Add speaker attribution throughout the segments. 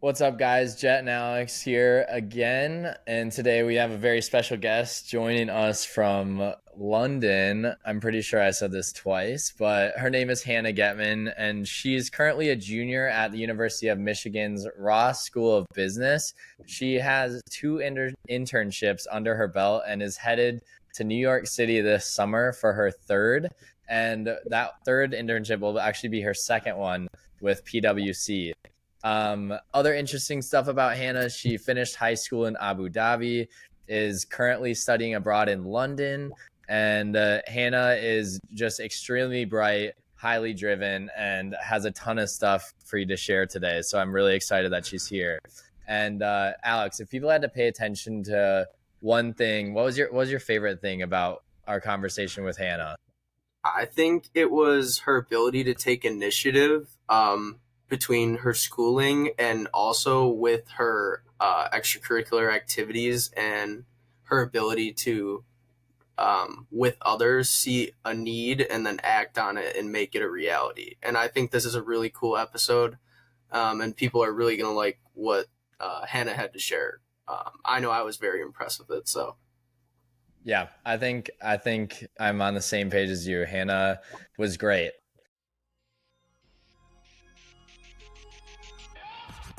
Speaker 1: What's up, guys? Jet and Alex here again. And today we have a very special guest joining us from London. I'm pretty sure I said this twice, but her name is Hannah Gettman, and she's currently a junior at the University of Michigan's Ross School of Business. She has two internships under her belt and is headed to New York City this summer for her third. And that third internship will actually be her second one with PwC. Other interesting stuff about Hannah: she finished high school in Abu Dhabi, is currently studying abroad in London, and Hannah is just extremely bright, highly driven, and has a ton of stuff for you to share today. So I'm really excited that she's here. And Alex, if people had to pay attention to one thing, what was your favorite thing about our conversation with Hannah?
Speaker 2: I think it was her ability to take initiative between her schooling and also with her extracurricular activities and her ability to, with others, see a need and then act on it and make it a reality. And I think this is a really cool episode, and people are really going to like what Hannah had to share. I know I was very impressed with it, so.
Speaker 1: Yeah, I think I'm on the same page as you. Hannah was great.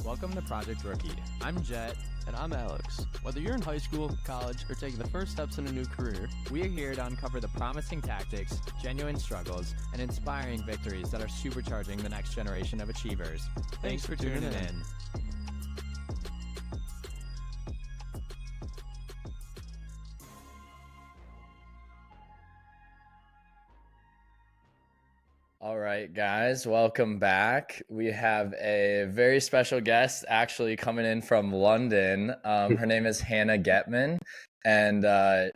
Speaker 3: Welcome to Project Rookie. I'm Jet.
Speaker 4: And I'm Alex.
Speaker 3: Whether you're in high school, college, or taking the first steps in a new career, we are here to uncover the promising tactics, genuine struggles, and inspiring victories that are supercharging the next generation of achievers. Thanks for tuning in.
Speaker 1: All right, guys, welcome back. We have a very special guest actually coming in from London. Her name is Hannah Gettman, and I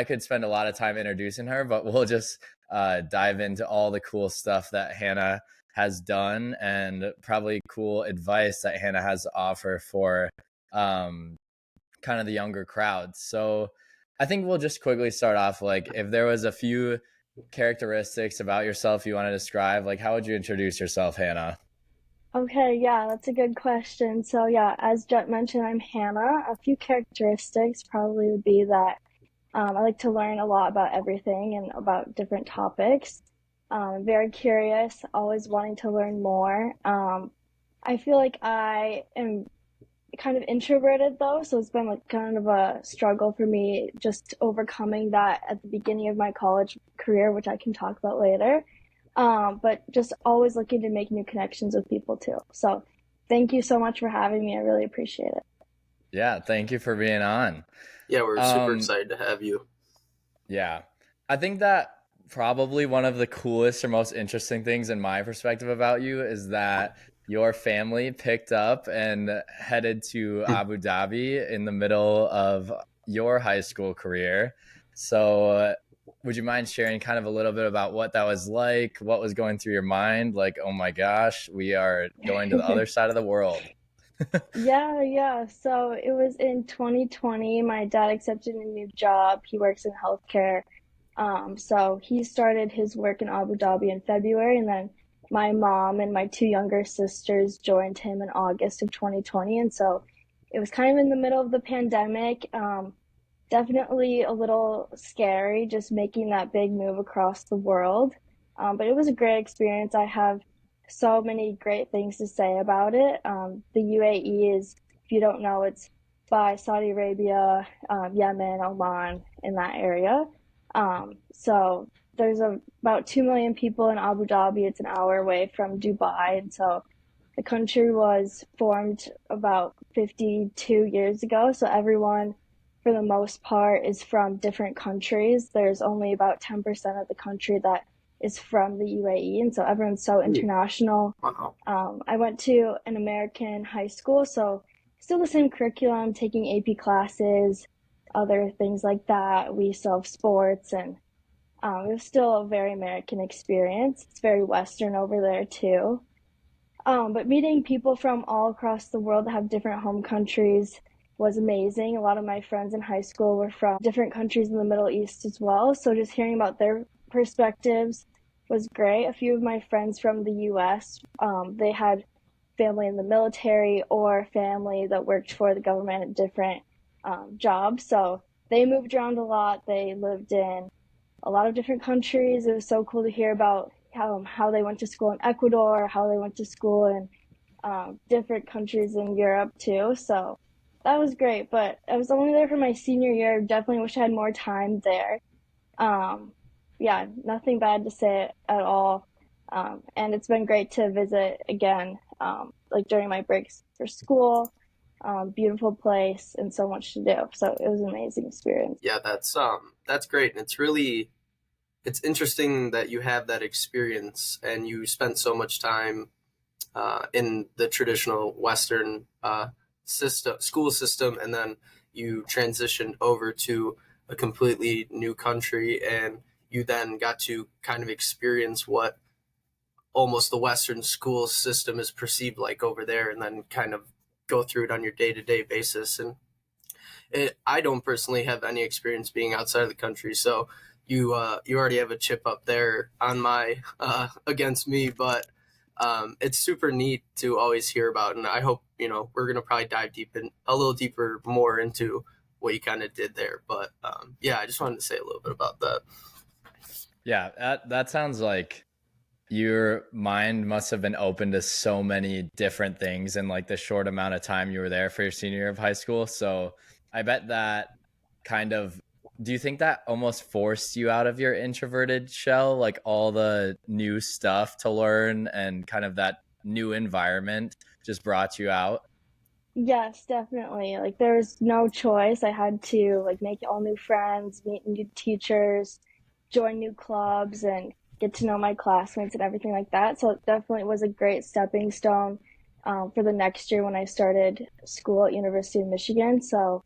Speaker 1: could spend a lot of time introducing her, but we'll just dive into all the cool stuff that Hannah has done and probably cool advice that Hannah has to offer for kind of the younger crowd. So I think we'll just quickly start off, like, if there was a few characteristics about yourself you want to describe, like, how would you introduce yourself, Hannah?
Speaker 5: Okay, yeah, that's a good question. So, yeah, as Jet mentioned, I'm Hannah. A few characteristics probably would be that I like to learn a lot about everything and about different topics. Very curious, always wanting to learn more. I feel like I am kind of introverted though, so it's been like kind of a struggle for me just overcoming that at the beginning of my college career, which I can talk about later. But just always looking to make new connections with people too. So thank you so much for having me. I really appreciate it.
Speaker 1: Yeah, thank you for being on.
Speaker 2: Yeah, we're super excited to have you.
Speaker 1: Yeah, I think that probably one of the coolest or most interesting things in my perspective about you is that your family picked up and headed to Abu Dhabi in the middle of your high school career. So, would you mind sharing kind of a little bit about what that was like? What was going through your mind? Like, oh my gosh, we are going to the other side of the world.
Speaker 5: Yeah. So it was in 2020. My dad accepted a new job. He works in healthcare. So he started his work in Abu Dhabi in February, and then my mom and my two younger sisters joined him in August of 2020. And so it was kind of in the middle of the pandemic. Definitely a little scary just making that big move across the world. But it was a great experience. I have so many great things to say about it. The UAE is, if you don't know, it's by Saudi Arabia, Yemen, Oman, in that area. So there's about 2 million people in Abu Dhabi. It's an hour away from Dubai. And so the country was formed about 52 years ago. So everyone, for the most part, is from different countries. There's only about 10% of the country that is from the UAE. And so everyone's so international.
Speaker 2: Wow.
Speaker 5: I went to an American high school, so still the same curriculum, taking AP classes, other things like that. We still have sports, and it was still a very American experience. It's very Western over there too. But meeting people from all across the world that have different home countries was amazing. A lot of my friends in high school were from different countries in the Middle East as well. So just hearing about their perspectives was great. A few of my friends from the US, they had family in the military or family that worked for the government at different jobs. So they moved around a lot. They lived in a lot of different countries. It was so cool to hear about how they went to school in Ecuador, how they went to school in different countries in Europe too. So that was great. But I was only there for my senior year. Definitely wish I had more time there. Um, yeah, nothing bad to say at all. And it's been great to visit again, like during my breaks for school. Beautiful place and so much to do. So it was an amazing experience.
Speaker 2: Yeah, that's great. And it's interesting that you have that experience and you spent so much time in the traditional Western school system, and then you transitioned over to a completely new country, and you then got to kind of experience what almost the Western school system is perceived like over there, and then kind of go through it on your day-to-day basis. And I don't personally have any experience being outside of the country, so you already have a chip up there on my against me, but it's super neat to always hear about, and I hope we're gonna probably dive a little deeper more into what you kind of did there. But yeah, I just wanted to say a little bit about that.
Speaker 1: Yeah, that sounds like your mind must have been open to so many different things in like the short amount of time you were there for your senior year of high school. So I bet that kind of, do you think that almost forced you out of your introverted shell, like all the new stuff to learn and kind of that new environment just brought you out?
Speaker 5: Yes, definitely. Like there was no choice. I had to like make all new friends, meet new teachers, join new clubs, and get to know my classmates and everything like that. So it definitely was a great stepping stone for the next year when I started school at University of Michigan. So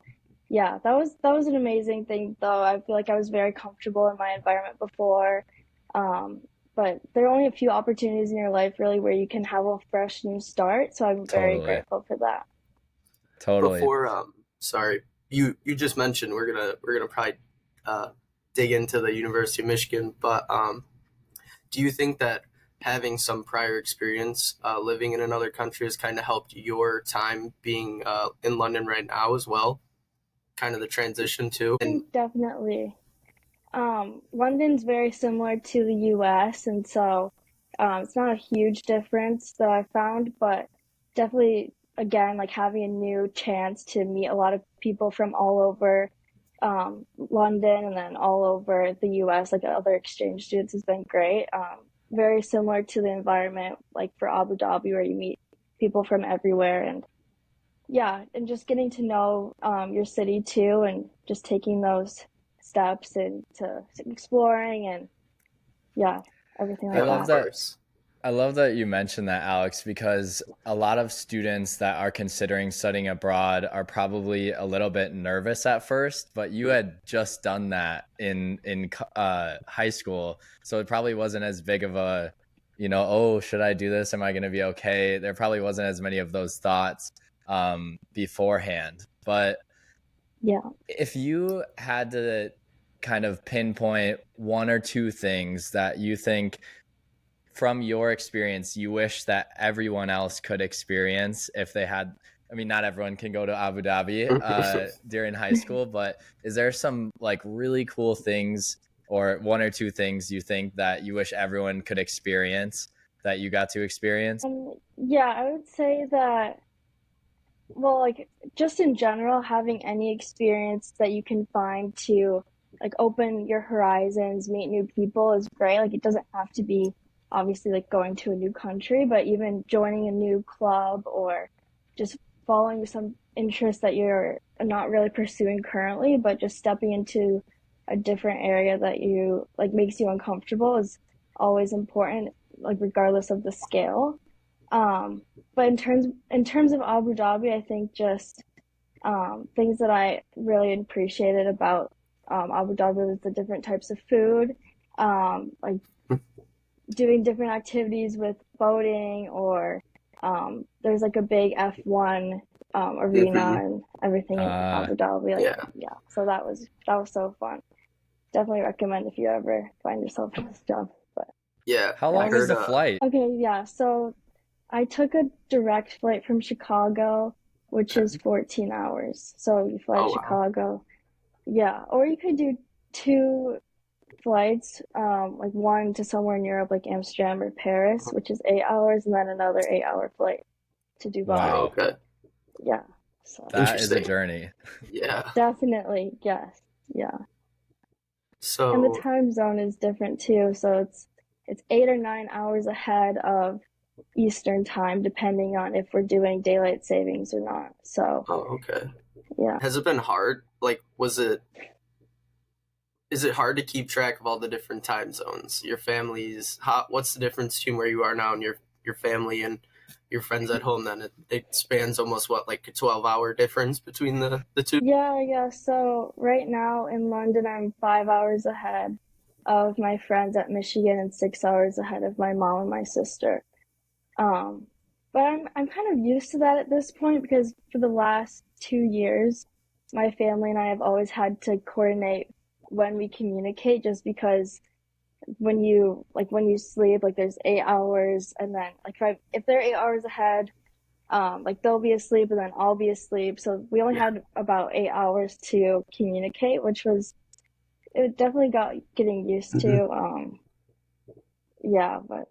Speaker 5: yeah, that was an amazing thing though. I feel like I was very comfortable in my environment before. Um, but there are only a few opportunities in your life really where you can have a fresh new start. So I'm very
Speaker 1: Totally.
Speaker 5: grateful for that.
Speaker 1: Totally.
Speaker 2: Before sorry, you just mentioned we're gonna probably dig into the University of Michigan, but do you think that having some prior experience living in another country has kind of helped your time being in London right now as well? Kind of the transition too.
Speaker 5: I
Speaker 2: And
Speaker 5: think definitely. London's very similar to the US, and so it's not a huge difference that I found, but definitely, again, like having a new chance to meet a lot of people from all over London and then all over the US, like other exchange students, has been great. Very similar to the environment, like for Abu Dhabi, where you meet people from everywhere, and yeah, and just getting to know your city too, and just taking those steps into exploring and yeah, everything
Speaker 1: I
Speaker 5: like
Speaker 1: love
Speaker 5: that.
Speaker 1: that. I love that you mentioned that, Alex, because a lot of students that are considering studying abroad are probably a little bit nervous at first, but you had just done that in high school, so it probably wasn't as big of a, oh, should I do this? Am I going to be okay? There probably wasn't as many of those thoughts beforehand. But
Speaker 5: Yeah.
Speaker 1: if you had to kind of pinpoint one or two things that you think from your experience you wish that everyone else could experience if they had, I mean, not everyone can go to Abu Dhabi during high school, but is there some like really cool things or one or two things you think that you wish everyone could experience that you got to experience?
Speaker 5: Yeah, I would say that, well, like just in general, having any experience that you can find to like open your horizons, meet new people is great. Like it doesn't have to be obviously like going to a new country, but even joining a new club or just following some interest that you're not really pursuing currently, but just stepping into a different area that you like makes you uncomfortable is always important, like regardless of the scale. But in terms of Abu Dhabi, I think just things that I really appreciated about Abu Dhabi was the different types of food, like doing different activities with boating, or there's like a big F1 arena and everything in Abu Dhabi. Like, yeah, so that was so fun. Definitely recommend if you ever find yourself in this job. But
Speaker 2: yeah,
Speaker 1: How
Speaker 2: I
Speaker 1: long is
Speaker 2: heard
Speaker 1: the flight?
Speaker 5: okay, yeah, so I took a direct flight from Chicago, which
Speaker 2: Okay.
Speaker 5: is 14 hours. So you fly to
Speaker 2: Oh wow.
Speaker 5: Chicago. Yeah, or you could do two flights, like one to somewhere in Europe, like Amsterdam or Paris, which is 8 hours, and then another 8 hour flight to
Speaker 2: Oh,
Speaker 5: Dubai.
Speaker 1: Wow,
Speaker 2: okay.
Speaker 5: Yeah, so
Speaker 1: that is a
Speaker 2: Interesting.
Speaker 1: journey.
Speaker 2: Yeah.
Speaker 5: definitely, yes, yeah. And the
Speaker 2: So
Speaker 5: time zone is different too, so it's 8 or 9 hours ahead of Eastern time, depending on if we're doing daylight savings or not. So,
Speaker 2: oh, okay.
Speaker 5: yeah.
Speaker 2: Has it been hard? Like, is it hard to keep track of all the different time zones? Your family's what's the difference between where you are now and your family and your friends at home? Then it spans almost what, like a 12-hour difference between the two.
Speaker 5: Yeah, yeah. So right now in London, I'm 5 hours ahead of my friends at Michigan and 6 hours ahead of my mom and my sister. Um, but I'm kind of used to that at this point because for the last 2 years, my family and I have always had to coordinate when we communicate just because when you sleep, like there's 8 hours and then like if they're 8 hours ahead, like they'll be asleep and then I'll be asleep. So we only
Speaker 2: Yeah.
Speaker 5: had about 8 hours to communicate, which was it definitely got getting used
Speaker 2: hmm
Speaker 5: to. Yeah, but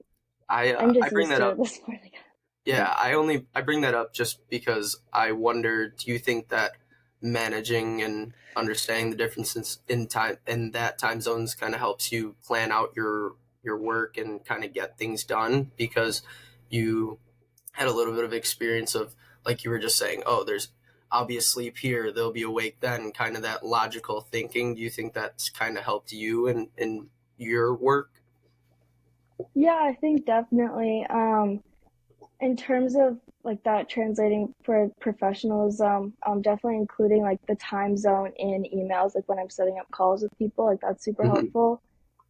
Speaker 5: I'm
Speaker 2: I
Speaker 5: just
Speaker 2: bring
Speaker 5: used
Speaker 2: that
Speaker 5: to it
Speaker 2: up.
Speaker 5: at this point. Yeah.
Speaker 2: Yeah, I bring that up just because I wonder, do you think that managing and understanding the differences in time in that time zones kind of helps you plan out your work and kind of get things done because you had a little bit of experience of, like you were just saying, oh, there's I'll be asleep here, they'll be awake then, kind of that logical thinking. Do you think that's kind of helped you in your work?
Speaker 5: Yeah, I think definitely. In terms of like that translating for professionalism, definitely including like the time zone in emails, like when I'm setting up calls with people, like that's super
Speaker 2: hmm
Speaker 5: helpful.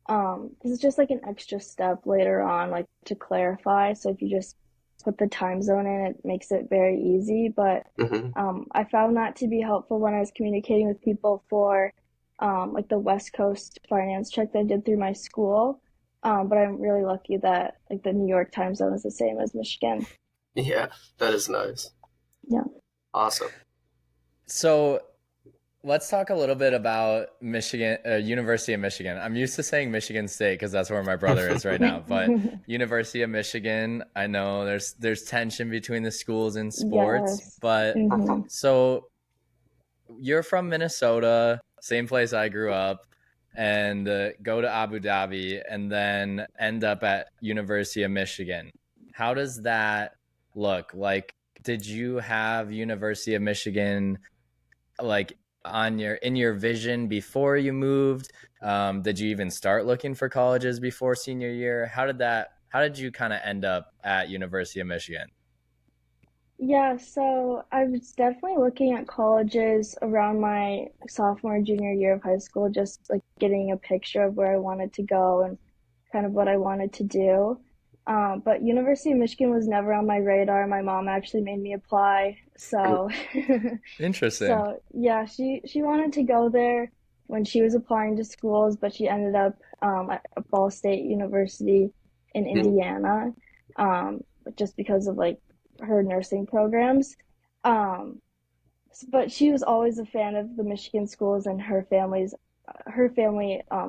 Speaker 5: 'Cause it's just like an extra step later on, like to clarify. So if you just put the time zone in, it makes it very easy. But
Speaker 2: hmm
Speaker 5: I found that to be helpful when I was communicating with people for like the West Coast finance check that I did through my school. But I'm really lucky that like the New York time zone is the same as Michigan.
Speaker 2: Yeah, that is nice.
Speaker 5: Yeah.
Speaker 2: Awesome.
Speaker 1: So let's talk a little bit about Michigan, University of Michigan. I'm used to saying Michigan State because that's where my brother is right now. But University of Michigan, I know there's tension between the schools in sports.
Speaker 5: Yes.
Speaker 1: But
Speaker 5: Hmm.
Speaker 1: so you're from Minnesota, same place I grew up, and go to Abu Dhabi, and then end up at University of Michigan. How does that look? Like, did you have University of Michigan like on your in your vision before you moved? Did you even start looking for colleges before senior year? How did you kind of end up at University of Michigan?
Speaker 5: Yeah, so I was definitely looking at colleges around my sophomore and junior year of high school, just like getting a picture of where I wanted to go and kind of what I wanted to do. But University of Michigan was never on my radar. My mom actually made me apply. So,
Speaker 1: Interesting.
Speaker 5: so yeah, she wanted to go there when she was applying to schools, but she ended up at Ball State University in Indiana, um, just because of like her nursing programs. Um, but she was always a fan of the Michigan schools, and her family,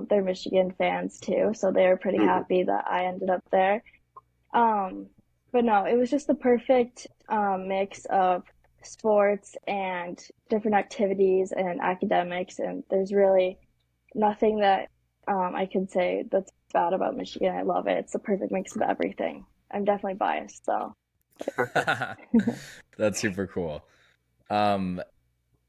Speaker 5: they're Michigan fans too, so they were pretty
Speaker 2: Mhm.
Speaker 5: happy that I ended up there. Um, but no, it was just the perfect mix of sports and different activities and academics, and there's really nothing that I can say that's bad about Michigan. I love it. It's the perfect mix of everything. I'm definitely biased, though.
Speaker 1: That's super cool. Um,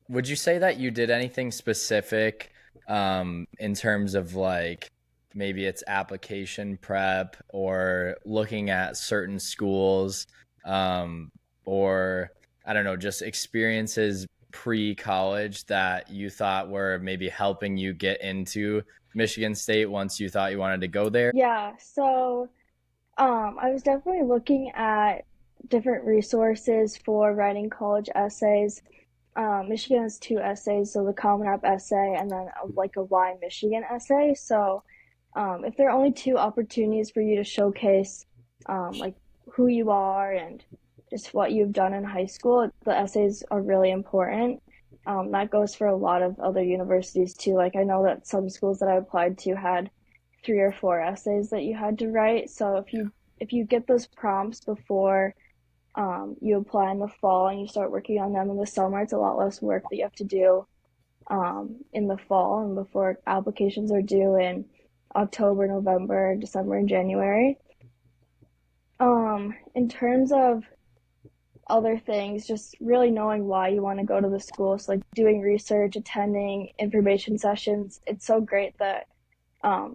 Speaker 1: would you say that you did anything specific in terms of like maybe it's application prep or looking at certain schools um, or I don't know, just experiences pre-college that you thought were maybe helping you get into Michigan State once you thought you wanted to go there?
Speaker 5: Yeah, so I was definitely looking at different resources for writing college essays. Michigan has two essays, so the Common App essay and then like a Why Michigan essay. So if there are only two opportunities for you to showcase like who you are and just what you've done in high school. The essays are really important. That goes for a lot of other universities too. Like I know that some schools that I applied to had 3 or 4 essays that you had to write. So if you get those prompts before you apply in the fall and you start working on them in the summer, it's a lot less work that you have to do in the fall and before applications are due in October, November, December, and January. In terms of other things, just really knowing why you want to go to the school. So like doing research, attending information sessions. It's so great that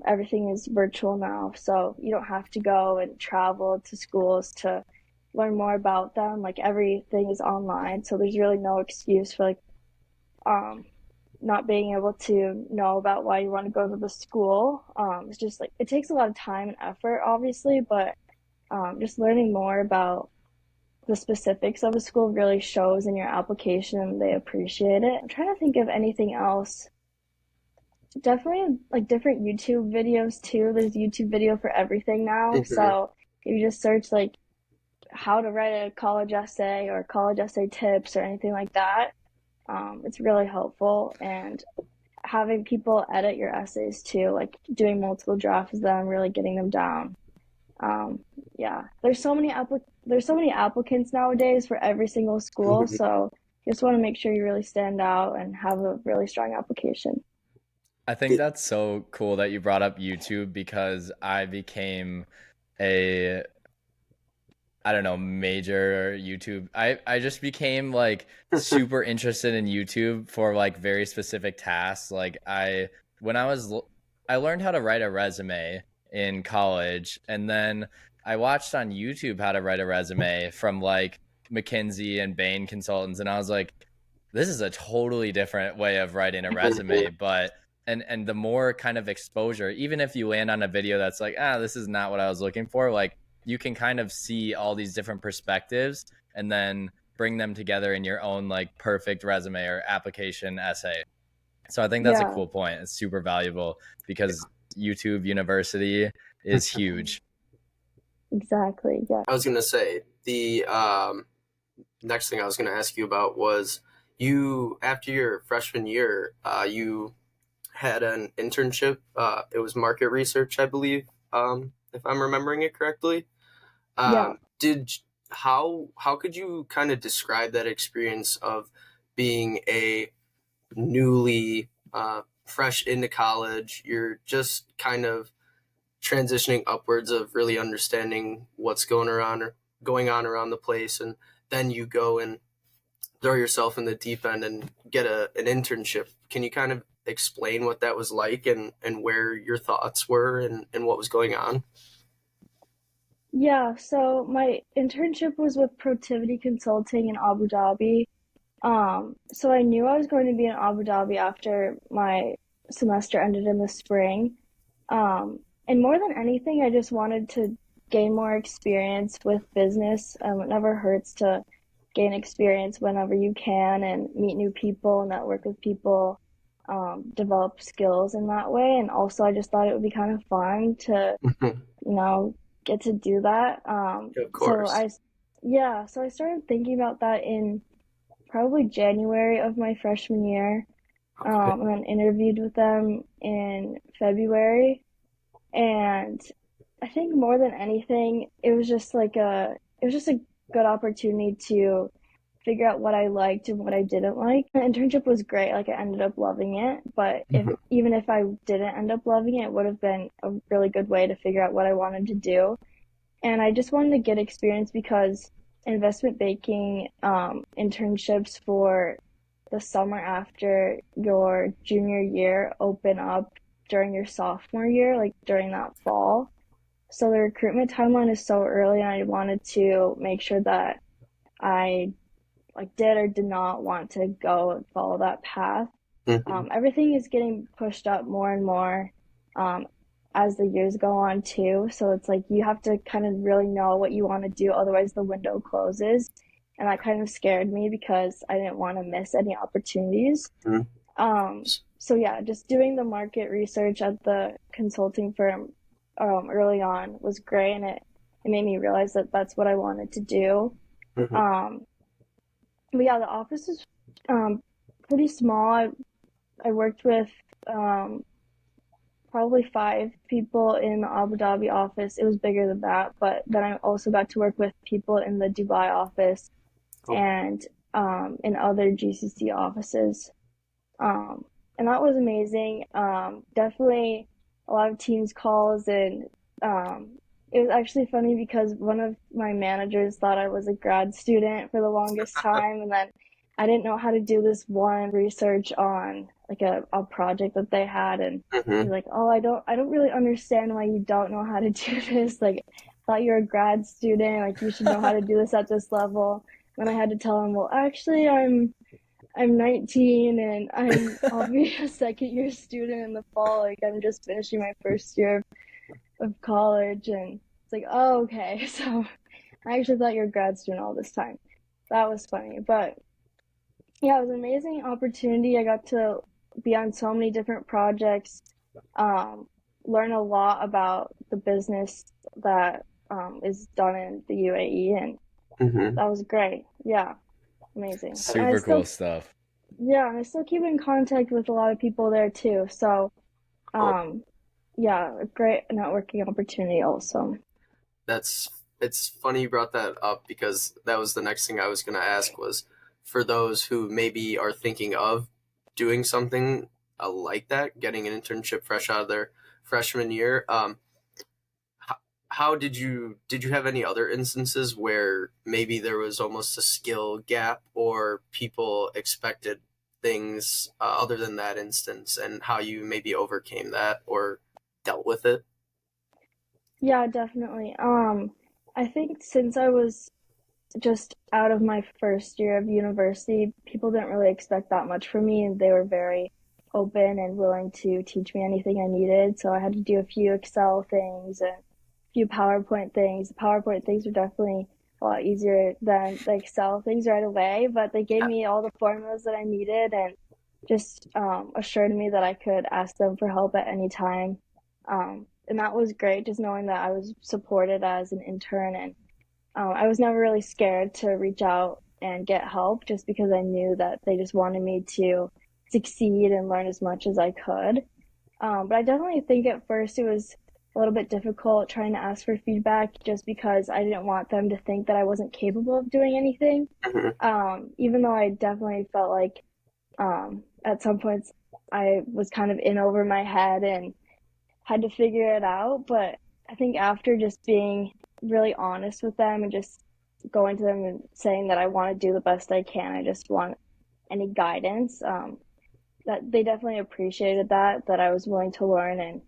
Speaker 5: everything is virtual now, so you don't have to go and travel to schools to learn more about them. Like everything is online, so there's really no excuse for like not being able to know about why you want to go to the school. It's just like it takes a lot of time and effort, obviously, but just learning more about the specifics of a school really shows in your application and they appreciate it. I'm trying to think of anything else. Definitely like different YouTube videos too. There's a YouTube video for everything now.
Speaker 2: Mhm.
Speaker 5: So if you just search like how to write a college essay or college essay tips or anything like that, it's really helpful. And having people edit your essays too, like doing multiple drafts of them, really getting them down. Um, yeah, there's so many applicants nowadays for every single school,
Speaker 2: Mhm.
Speaker 5: so you just want to make sure you really stand out and have a really strong application.
Speaker 1: I think that's so cool that you brought up YouTube because I became a I don't know, major YouTube. I just became like super interested in YouTube for like very specific tasks. Like when I learned how to write a resume in college, and then I watched on YouTube how to write a resume from like McKinsey and Bain consultants, and I was like, this is a totally different way of writing a resume, but and the more kind of exposure, even if you land on a video that's like, this is not what I was looking for, like you can kind of see all these different perspectives and then bring them together in your own like perfect resume or application essay. So I think that's a
Speaker 5: Yeah,
Speaker 1: cool point. It's super valuable because YouTube University is huge.
Speaker 5: exactly. Yeah.
Speaker 2: I was gonna say the next thing I was gonna ask you about was you after your freshman year, you had an internship. It was market research, I believe, if I'm remembering it correctly.
Speaker 5: Yeah.
Speaker 2: Did how could you kind of describe that experience of being a newly fresh into college? You're just kind of transitioning upwards of really understanding what's going on around the place, and then you go and throw yourself in the deep end and get an internship. Can you kind of explain what that was like and where your thoughts were and what was going on?
Speaker 5: Yeah, so my internship was with Protivity Consulting in Abu Dhabi. So I knew I was going to be in Abu Dhabi after my semester ended in the spring. And more than anything, I just wanted to gain more experience with business. It never hurts to gain experience whenever you can and meet new people, network with people, develop skills in that way. And also, I just thought it would be kind of fun to, you know, get to do that.
Speaker 2: Of course.
Speaker 5: Yeah, so I started thinking about that in probably January of my freshman year,
Speaker 2: Okay.
Speaker 5: and then interviewed with them in February. And I think more than anything, it was just a good opportunity to figure out what I liked and what I didn't like. The internship was great, like I ended up loving it, but if
Speaker 2: Mhm.
Speaker 5: even if I didn't end up loving it, it would have been a really good way to figure out what I wanted to do. And I just wanted to get experience because investment banking internships for the summer after your junior year open up during your sophomore year, like during that fall. So the recruitment timeline is so early, and I wanted to make sure that I like did or did not want to go and follow that path.
Speaker 2: Mhm.
Speaker 5: Everything is getting pushed up more and more um, as the years go on too. So it's like you have to kind of really know what you want to do, otherwise the window closes. And that kind of scared me because I didn't want to miss any opportunities.
Speaker 2: Mhm.
Speaker 5: So yeah, just doing the market research at the consulting firm early on was great, and it it made me realize that that's what I wanted to do.
Speaker 2: Mm-hmm.
Speaker 5: Um, but yeah, the office is pretty small. I worked with um, probably 5 people in the Abu Dhabi office. It was bigger than that, but then I also got to work with people in the Dubai office
Speaker 2: Cool.
Speaker 5: and in other GCC offices. Um, and that was amazing. Definitely a lot of Teams calls, and um, it was actually funny because one of my managers thought I was a grad student for the longest time, and then I didn't know how to do this one research on like a project that they had, and he's
Speaker 2: Mm-hmm.
Speaker 5: like, "Oh, I don't really understand why you don't know how to do this. Like, I thought you're a grad student. Like, you should know how to do this at this level." And I had to tell him, "Well, actually, I'm 19 and I'll be a second year student in the fall. Like I'm just finishing my first year of college." And it's like, "Oh, okay." So I actually thought you were a grad student all this time. That was funny. But yeah, it was an amazing opportunity. I got to be on so many different projects, um, learn a lot about the business that is done in the UAE, and
Speaker 2: Mm-hmm.
Speaker 5: that was great. Yeah, amazing. And I
Speaker 1: Super cool
Speaker 5: still
Speaker 1: stuff.
Speaker 5: Yeah, and I still keep in contact with a lot of people there too. So,
Speaker 2: Cool.
Speaker 5: um, yeah, a great networking opportunity also.
Speaker 2: That's it's funny you brought that up because that was the next thing I was going to ask was for those who maybe are thinking of doing something like that, getting an internship fresh out of their freshman year. How, how did you have any other instances where maybe there was almost a skill gap or people expected things other than that instance and how you maybe overcame that or dealt with it?
Speaker 5: Yeah, definitely. I think since I was just out of my first year of university, people didn't really expect that much from me, and they were very open and willing to teach me anything I needed. So I had to do a few Excel things and a few PowerPoint things. The PowerPoint things were definitely a lot easier than the Excel things right away, but they gave me all the formulas that I needed and just assured me that I could ask them for help at any time. And that was great, just knowing that I was supported as an intern, and I was never really scared to reach out and get help just because I knew that they just wanted me to succeed and learn as much as I could. But I definitely think at first it was a little bit difficult trying to ask for feedback just because I didn't want them to think that I wasn't capable of doing anything.
Speaker 2: Mm-hmm.
Speaker 5: Even though I definitely felt like at some points I was kind of in over my head and had to figure it out. But I think after just being really honest with them and just going to them and saying that I want to do the best I can, I just want any guidance, that they definitely appreciated that I was willing to learn and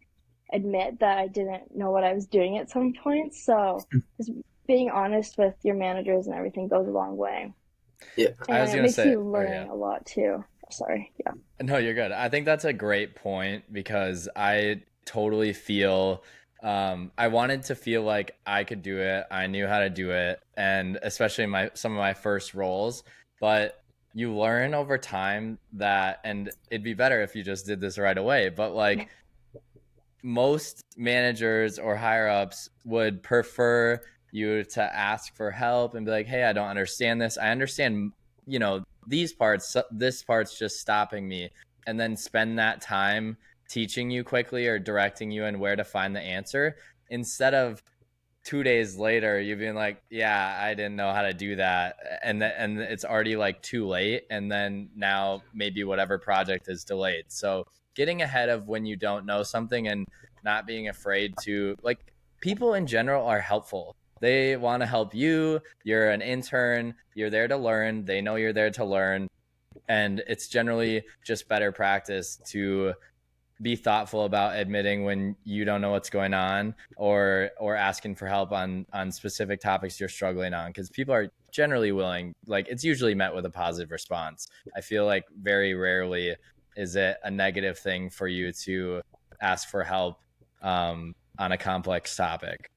Speaker 5: admit that I didn't know what I was doing at some points. So just being honest with your managers and everything goes a long way.
Speaker 2: Yeah.
Speaker 1: I was
Speaker 5: And it
Speaker 1: gonna
Speaker 5: makes
Speaker 1: say,
Speaker 5: you
Speaker 1: oh yeah.
Speaker 5: learn a lot too. Sorry. Yeah.
Speaker 1: No, you're good. I think that's a great point because I totally feel I wanted to feel like I could do it. I knew how to do it, and especially in my some of my first roles. But you learn over time that, and it'd be better if you just did this right away. But like most managers or higher ups would prefer you to ask for help and be like, "Hey, I don't understand this. I understand, these parts. This part's just stopping me." And then spend that time teaching you quickly or directing you in where to find the answer instead of 2 days later you being like, "Yeah, I didn't know how to do that," and it's already like too late, and then now maybe whatever project is delayed. So getting ahead of when you don't know something and not being afraid to, like, people in general are helpful. They want to help you. You're an intern. You're there to learn. They know you're there to learn, and it's generally just better practice to be thoughtful about admitting when you don't know what's going on, or asking for help on specific topics you're struggling on, because people are generally willing. Like, it's usually met with a positive response. I feel like very rarely is it a negative thing for you to ask for help on a complex topic.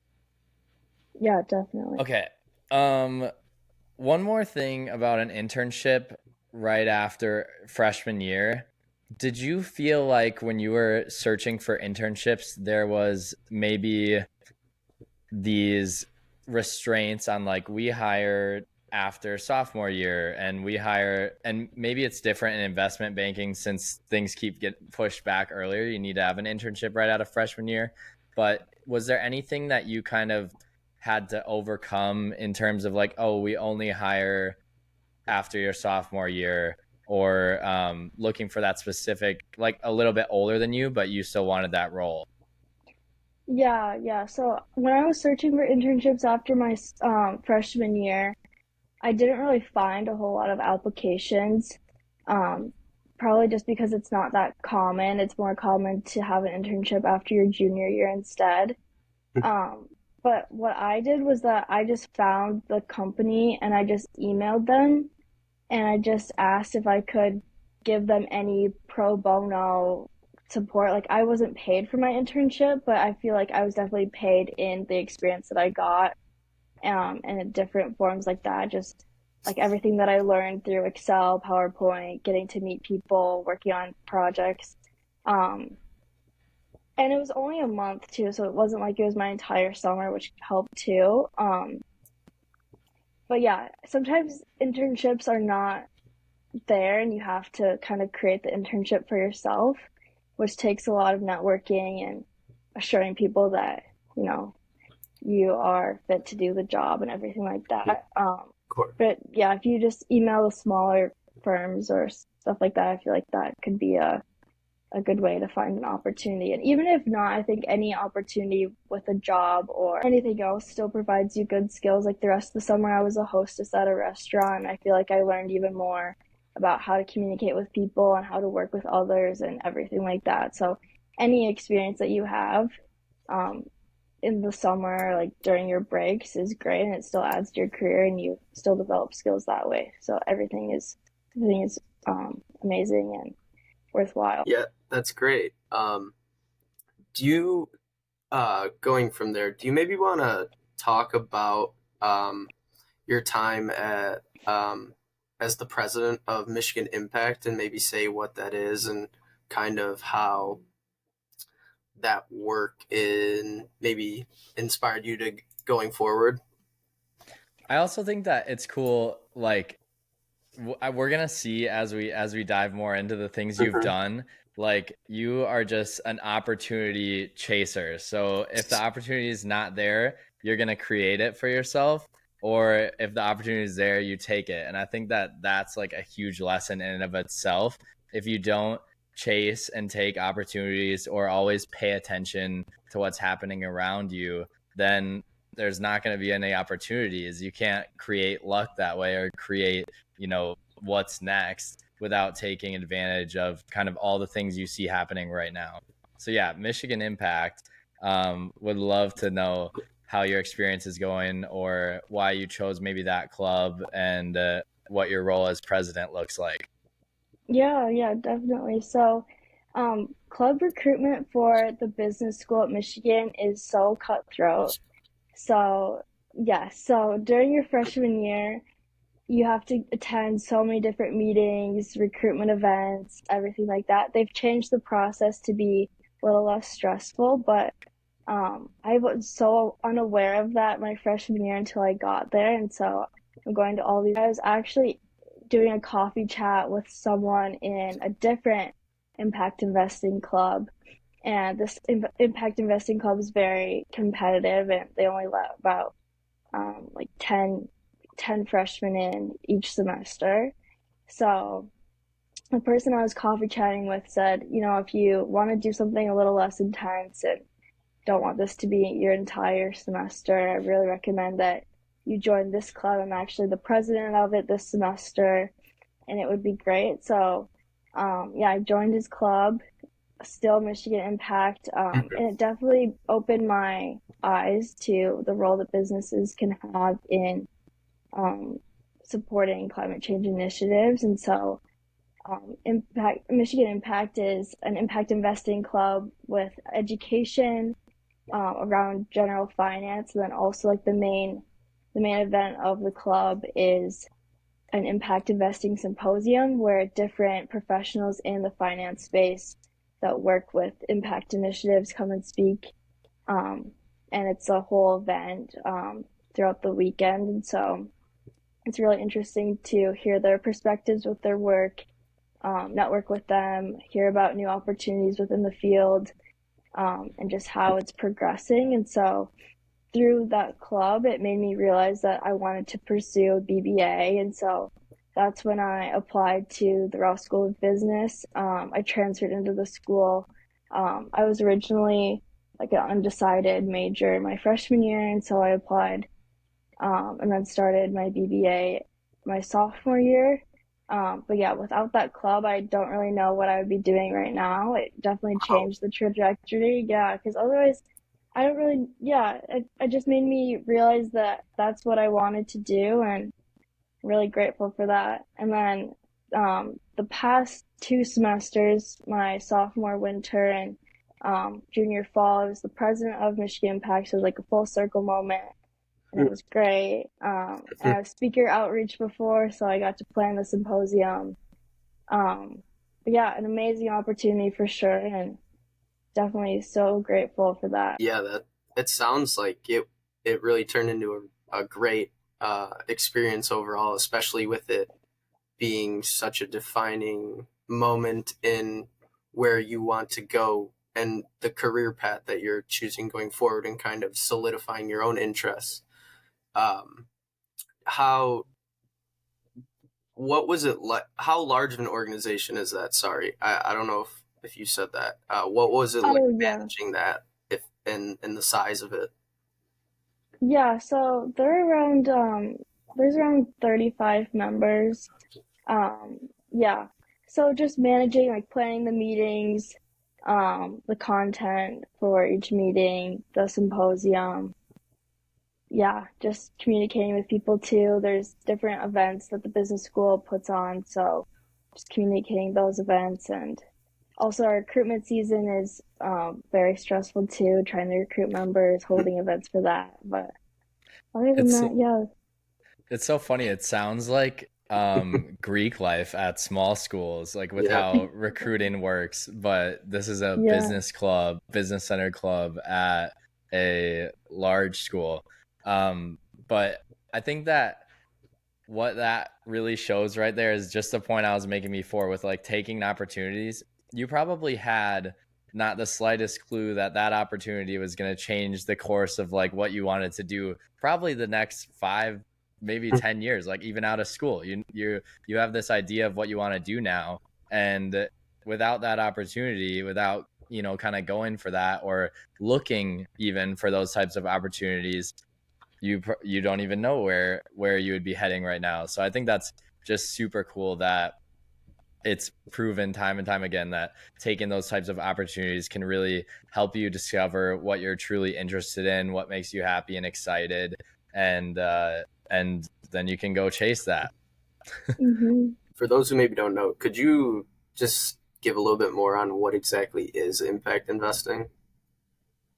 Speaker 5: Yeah, definitely.
Speaker 1: Okay. One more thing about an internship right after freshman year. Did you feel like when you were searching for internships, there was maybe these restraints on like we hire after sophomore year and we hire, and maybe it's different in investment banking since things keep get pushed back earlier. You need to have an internship right out of freshman year. But was there anything that you kind of had to overcome in terms of like, oh, we only hire after your sophomore year, or looking for that specific, like a little bit older than you, but you still wanted that role?
Speaker 5: Yeah, yeah. So when I was searching for internships after my freshman year, I didn't really find a whole lot of applications. Um, Probably just because it's not that common. It's more common to have an internship after your junior year instead. Um, but what I did was that I just found the company and I just emailed them and I just asked if I could give them any pro bono support. Like I wasn't paid for my internship, but I feel like I was definitely paid in the experience that I got, and in different forms like that. Just like everything that I learned through Excel, PowerPoint, getting to meet people, working on projects. Um, and it was only a month too, so it wasn't like it was my entire summer, which helped too. But yeah, sometimes internships are not there and you have to kind of create the internship for yourself, which takes a lot of networking and assuring people that, you know, you are fit to do the job and everything like that.
Speaker 2: Course.
Speaker 5: But yeah, if you just email the smaller firms or stuff like that, I feel like that could be a good way to find an opportunity. And even if not, I think any opportunity with a job or anything else still provides you good skills. Like the rest of the summer, I was a hostess at a restaurant. I feel like I learned even more about how to communicate with people and how to work with others and everything like that. So any experience that you have um, in the summer, like during your breaks, is great, and it still adds to your career, and you still develop skills that way. So everything is amazing and worthwhile.
Speaker 2: Yeah, that's great. Do you going from there, do you maybe want to talk about your time at as the president of Michigan Impact and maybe say what that is and kind of how that work in maybe inspired you to going forward?
Speaker 1: I also think that it's cool, like we're gonna see as we dive more into the things you've
Speaker 2: Mm-hmm.
Speaker 1: done. Like you are just an opportunity chaser. So if the opportunity is not there, you're gonna create it for yourself. Or if the opportunity is there, you take it. And I think that that's like a huge lesson in and of itself. If you don't chase and take opportunities or always pay attention to what's happening around you, then there's not going to be any opportunities. You can't create luck that way or create, what's next without taking advantage of kind of all the things you see happening right now. So yeah, Michigan Impact, would love to know how your experience is going or why you chose maybe that club, and what your role as president looks like.
Speaker 5: Yeah, yeah, definitely. So, club recruitment for the business school at Michigan is so cutthroat. So, yeah, so during your freshman year, you have to attend so many different meetings, recruitment events, everything like that. They've changed the process to be a little less stressful, but I was so unaware of that my freshman year until I got there. And so I'm going to all these. I was actually doing a coffee chat with someone in a different impact investing club. And this impact investing club is very competitive, and they only let about like 10 freshmen in each semester. So the person I was coffee chatting with said, if you want to do something a little less intense and don't want this to be your entire semester, I really recommend that you join this club. I'm actually the president of it this semester, and it would be great. So, yeah, I joined his club, still Michigan Impact, and it definitely opened my eyes to the role that businesses can have in um, supporting climate change initiatives. And so, Michigan Impact is an impact investing club with education around general finance, and then also like the main event of the club is an impact investing symposium where different professionals in the finance space that work with impact initiatives come and speak. Um, and it's a whole event. throughout the weekend. And so it's really interesting to hear their perspectives with their work, network with them, hear about new opportunities within the field, and just how it's progressing. And so through that club, it made me realize that I wanted to pursue a BBA. And so that's when I applied to the Ross School of Business. I transferred into the school. I was originally like an undecided major my freshman year, and so I applied and then started my BBA my sophomore year. But yeah, without that club, I don't really know what I would be doing right now. It definitely
Speaker 2: Wow.
Speaker 5: changed the trajectory. Yeah, because otherwise, I don't really, yeah, it just made me realize that that's what I wanted to do, and really grateful for that. And then the past 2 semesters, my sophomore winter and junior fall, I was the president of Michigan Impact, so it was like a full circle moment, and it was great. I was speaker outreach before, so I got to plan the symposium. But yeah, an amazing opportunity for sure, and definitely so grateful for that.
Speaker 2: Yeah, that it sounds like it really turned into a great experience overall, especially with it being such a defining moment in where you want to go and the career path that you're choosing going forward and kind of solidifying your own interests. Um, how what was it like? How large of an organization is that? Sorry, I don't know if you said that. What was it like
Speaker 5: Oh yeah.
Speaker 2: managing that, if in the size of it?
Speaker 5: Yeah, so there's around 35 members. Yeah. So just managing, like planning the meetings, the content for each meeting, the symposium. Yeah, just communicating with people too. There's different events that the business school puts on, so just communicating those events. And also our recruitment season is very stressful too, trying to recruit members, holding events for that. But other than
Speaker 1: It's
Speaker 5: that, yeah.
Speaker 1: it's so funny. It sounds like Greek life at small schools, like with
Speaker 2: Yeah.
Speaker 1: how recruiting works, but this is a
Speaker 5: Yeah.
Speaker 1: business club, business center club at a large school. But I think that what that really shows right there is just the point I was making before with like taking opportunities. You probably had not the slightest clue that that opportunity was going to change the course of like what you wanted to do probably the next 5 maybe 10 years, like even out of school. You have this idea of what you want to do now, and without that opportunity, without kind of going for that or looking even for those types of opportunities, you don't even know where you would be heading right now. So I think that's just super cool that it's proven time and time again that taking those types of opportunities can really help you discover what you're truly interested in, what makes you happy and excited, and then you can go chase that.
Speaker 5: Hmm.
Speaker 2: For those who maybe don't know, could you just give a little bit more on what exactly is impact investing?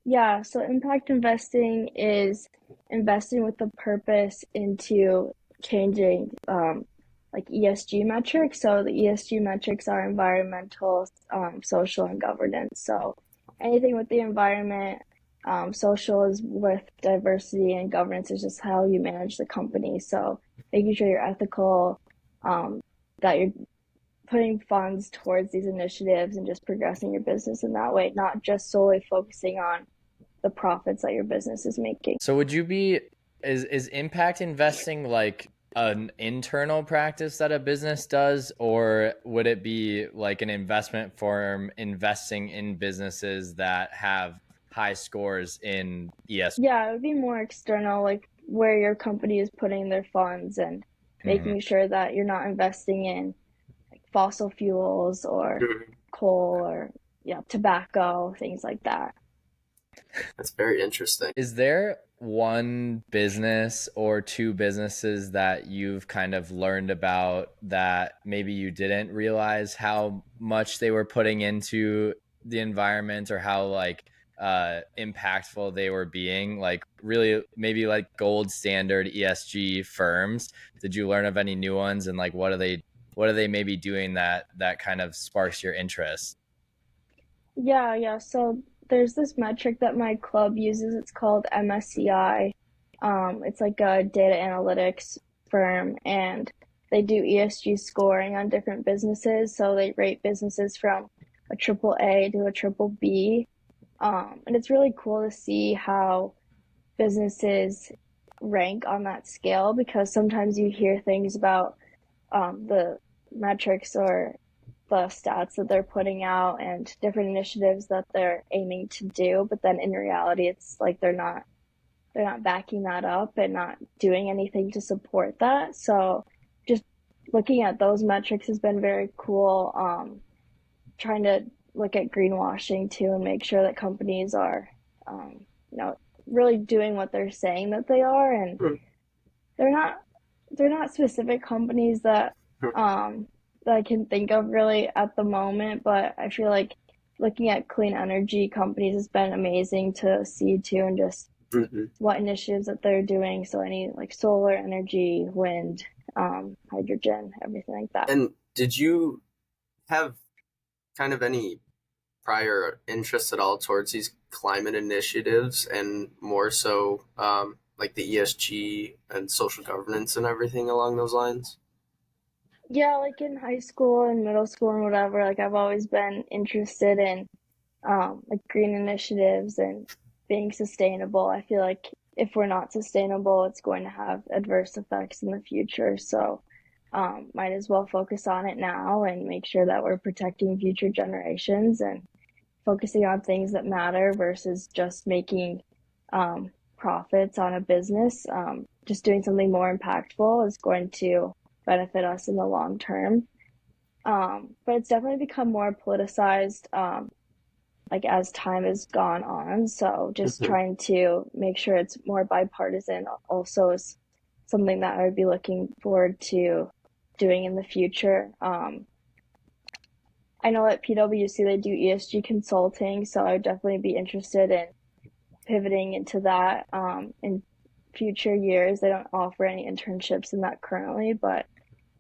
Speaker 5: Yeah, so impact investing is investing with the purpose into changing like ESG metrics. So the ESG metrics are environmental, social, and governance. So anything with the environment, social is with diversity, and governance is just how you manage the company. So making sure you're ethical, um, that you're putting funds towards these initiatives and just progressing your business in that way, not just solely focusing on the profits that your business is making.
Speaker 1: So would you be is impact investing like an internal practice that a business does, or would it be like an investment firm investing in businesses that have high scores in ESG?
Speaker 5: Yeah, it would be more external, like where your company is putting their funds and
Speaker 1: Mhm.
Speaker 5: making sure that you're not investing in like fossil fuels or
Speaker 2: Mhm.
Speaker 5: coal or yeah, tobacco, things like that.
Speaker 2: That's very interesting.
Speaker 1: Is there one business or two businesses that you've kind of learned about that maybe you didn't realize how much they were putting into the environment, or how like impactful they were being, like really maybe like gold standard ESG firms? Did you learn of any new ones, and like what are they maybe doing that kind of sparks your interest?
Speaker 5: Yeah, yeah. So there's this metric that my club uses. It's called MSCI. It's like a data analytics firm, and they do ESG scoring on different businesses. So they rate businesses from a triple A to a triple B. And it's really cool to see how businesses rank on that scale, because sometimes you hear things about the metrics or the stats that they're putting out and different initiatives that they're aiming to do, but then in reality it's like they're not backing that up and not doing anything to support that. So just looking at those metrics has been very cool. Trying to look at greenwashing too and make sure that companies are, you know, really doing what they're saying that they are, and they're not they're not specific companies that I can think of really at the moment, but I feel like looking at clean energy companies has been amazing to see too, and just what initiatives that they're doing. So any like solar energy, wind, hydrogen, everything like that.
Speaker 2: And did you have kind of any prior interest at all towards these climate initiatives, and more so like the ESG and social governance and everything along those lines?
Speaker 5: Yeah, like in high school and middle school and whatever, like I've always been interested in like green initiatives and being sustainable. I feel like if we're not sustainable, it's going to have adverse effects in the future. So might as well focus on it now and make sure that we're protecting future generations and focusing on things that matter versus just making profits on a business. Just doing something more impactful is going to benefit us in the long term. But it's definitely become more politicized, like as time has gone on. So just trying to make sure it's more bipartisan also is something that I would be looking forward to doing in the future. I know at PwC they do ESG consulting, so I would definitely be interested in pivoting into that in future years. They don't offer any internships in that currently, but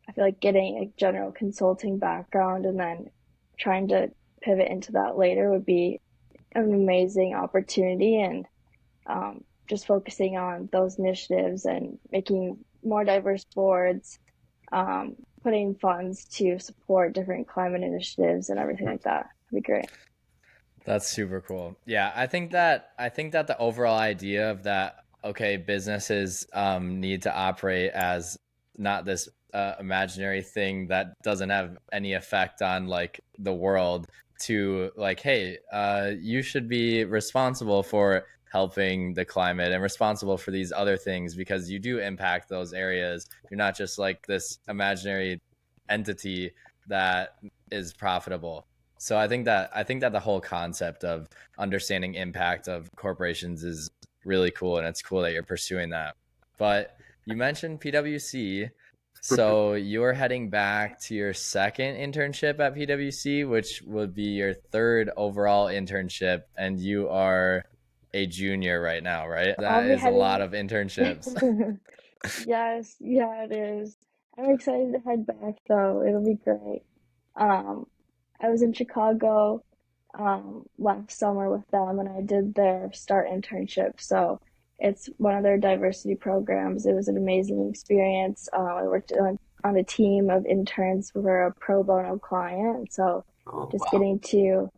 Speaker 5: I feel like getting a general consulting background and then trying to pivot into that later would be an amazing opportunity, and just focusing on those initiatives and making more diverse boards, putting funds to support different climate initiatives and everything like that would be great.
Speaker 1: That's super cool. Yeah, I think that the overall idea of that, okay, businesses need to operate as not this imaginary thing that doesn't have any effect on like the world, to like, hey, you should be responsible for helping the climate and responsible for these other things because you do impact those areas. You're not just like this imaginary entity that is profitable. So I think that the whole concept of understanding impact of corporations is really cool, and it's cool that you're pursuing that. But you mentioned PwC, so you're heading back to your second internship at PwC, which would be your third overall internship, and you are a junior right now, right?
Speaker 5: I'll
Speaker 1: That
Speaker 5: be
Speaker 1: is a lot
Speaker 5: heading.
Speaker 1: of internships.
Speaker 5: Yes, yeah, it is. I'm excited to head back though. It'll be great. Um, I was in Chicago last summer with them, and I did their start internship. So it's one of their diversity programs. It was an amazing experience. I worked on a team of interns for a pro bono client. So
Speaker 2: Oh,
Speaker 5: just
Speaker 2: wow.
Speaker 5: getting to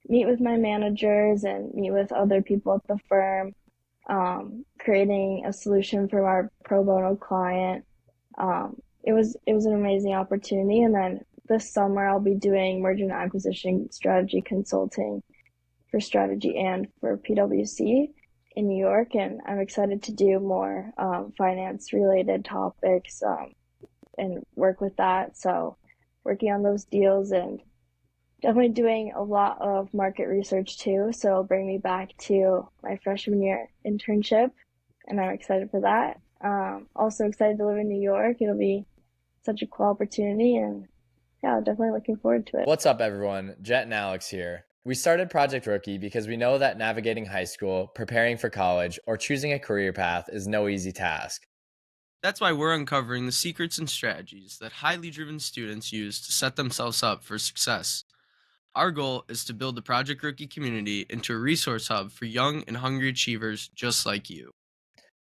Speaker 5: meet with my managers and meet with other people at the firm, creating a solution for our pro bono client. It was an amazing opportunity. And then this summer I'll be doing merger and acquisition strategy consulting for strategy and for PwC in New York, and I'm excited to do more finance related topics and work with that. So working on those deals and definitely doing a lot of market research too. So it'll bring me back to my freshman year internship, and I'm excited for that. Also excited to live in New York. It'll be such a cool opportunity, and yeah, definitely looking forward to it.
Speaker 1: What's up, everyone? Jet and Alex here. We started Project Rookie because we know that navigating high school, preparing for college, or choosing a career path is no easy task.
Speaker 4: That's why we're uncovering the secrets and strategies that highly driven students use to set themselves up for success. Our goal is to build the Project Rookie community into a resource hub for young and hungry achievers just like you.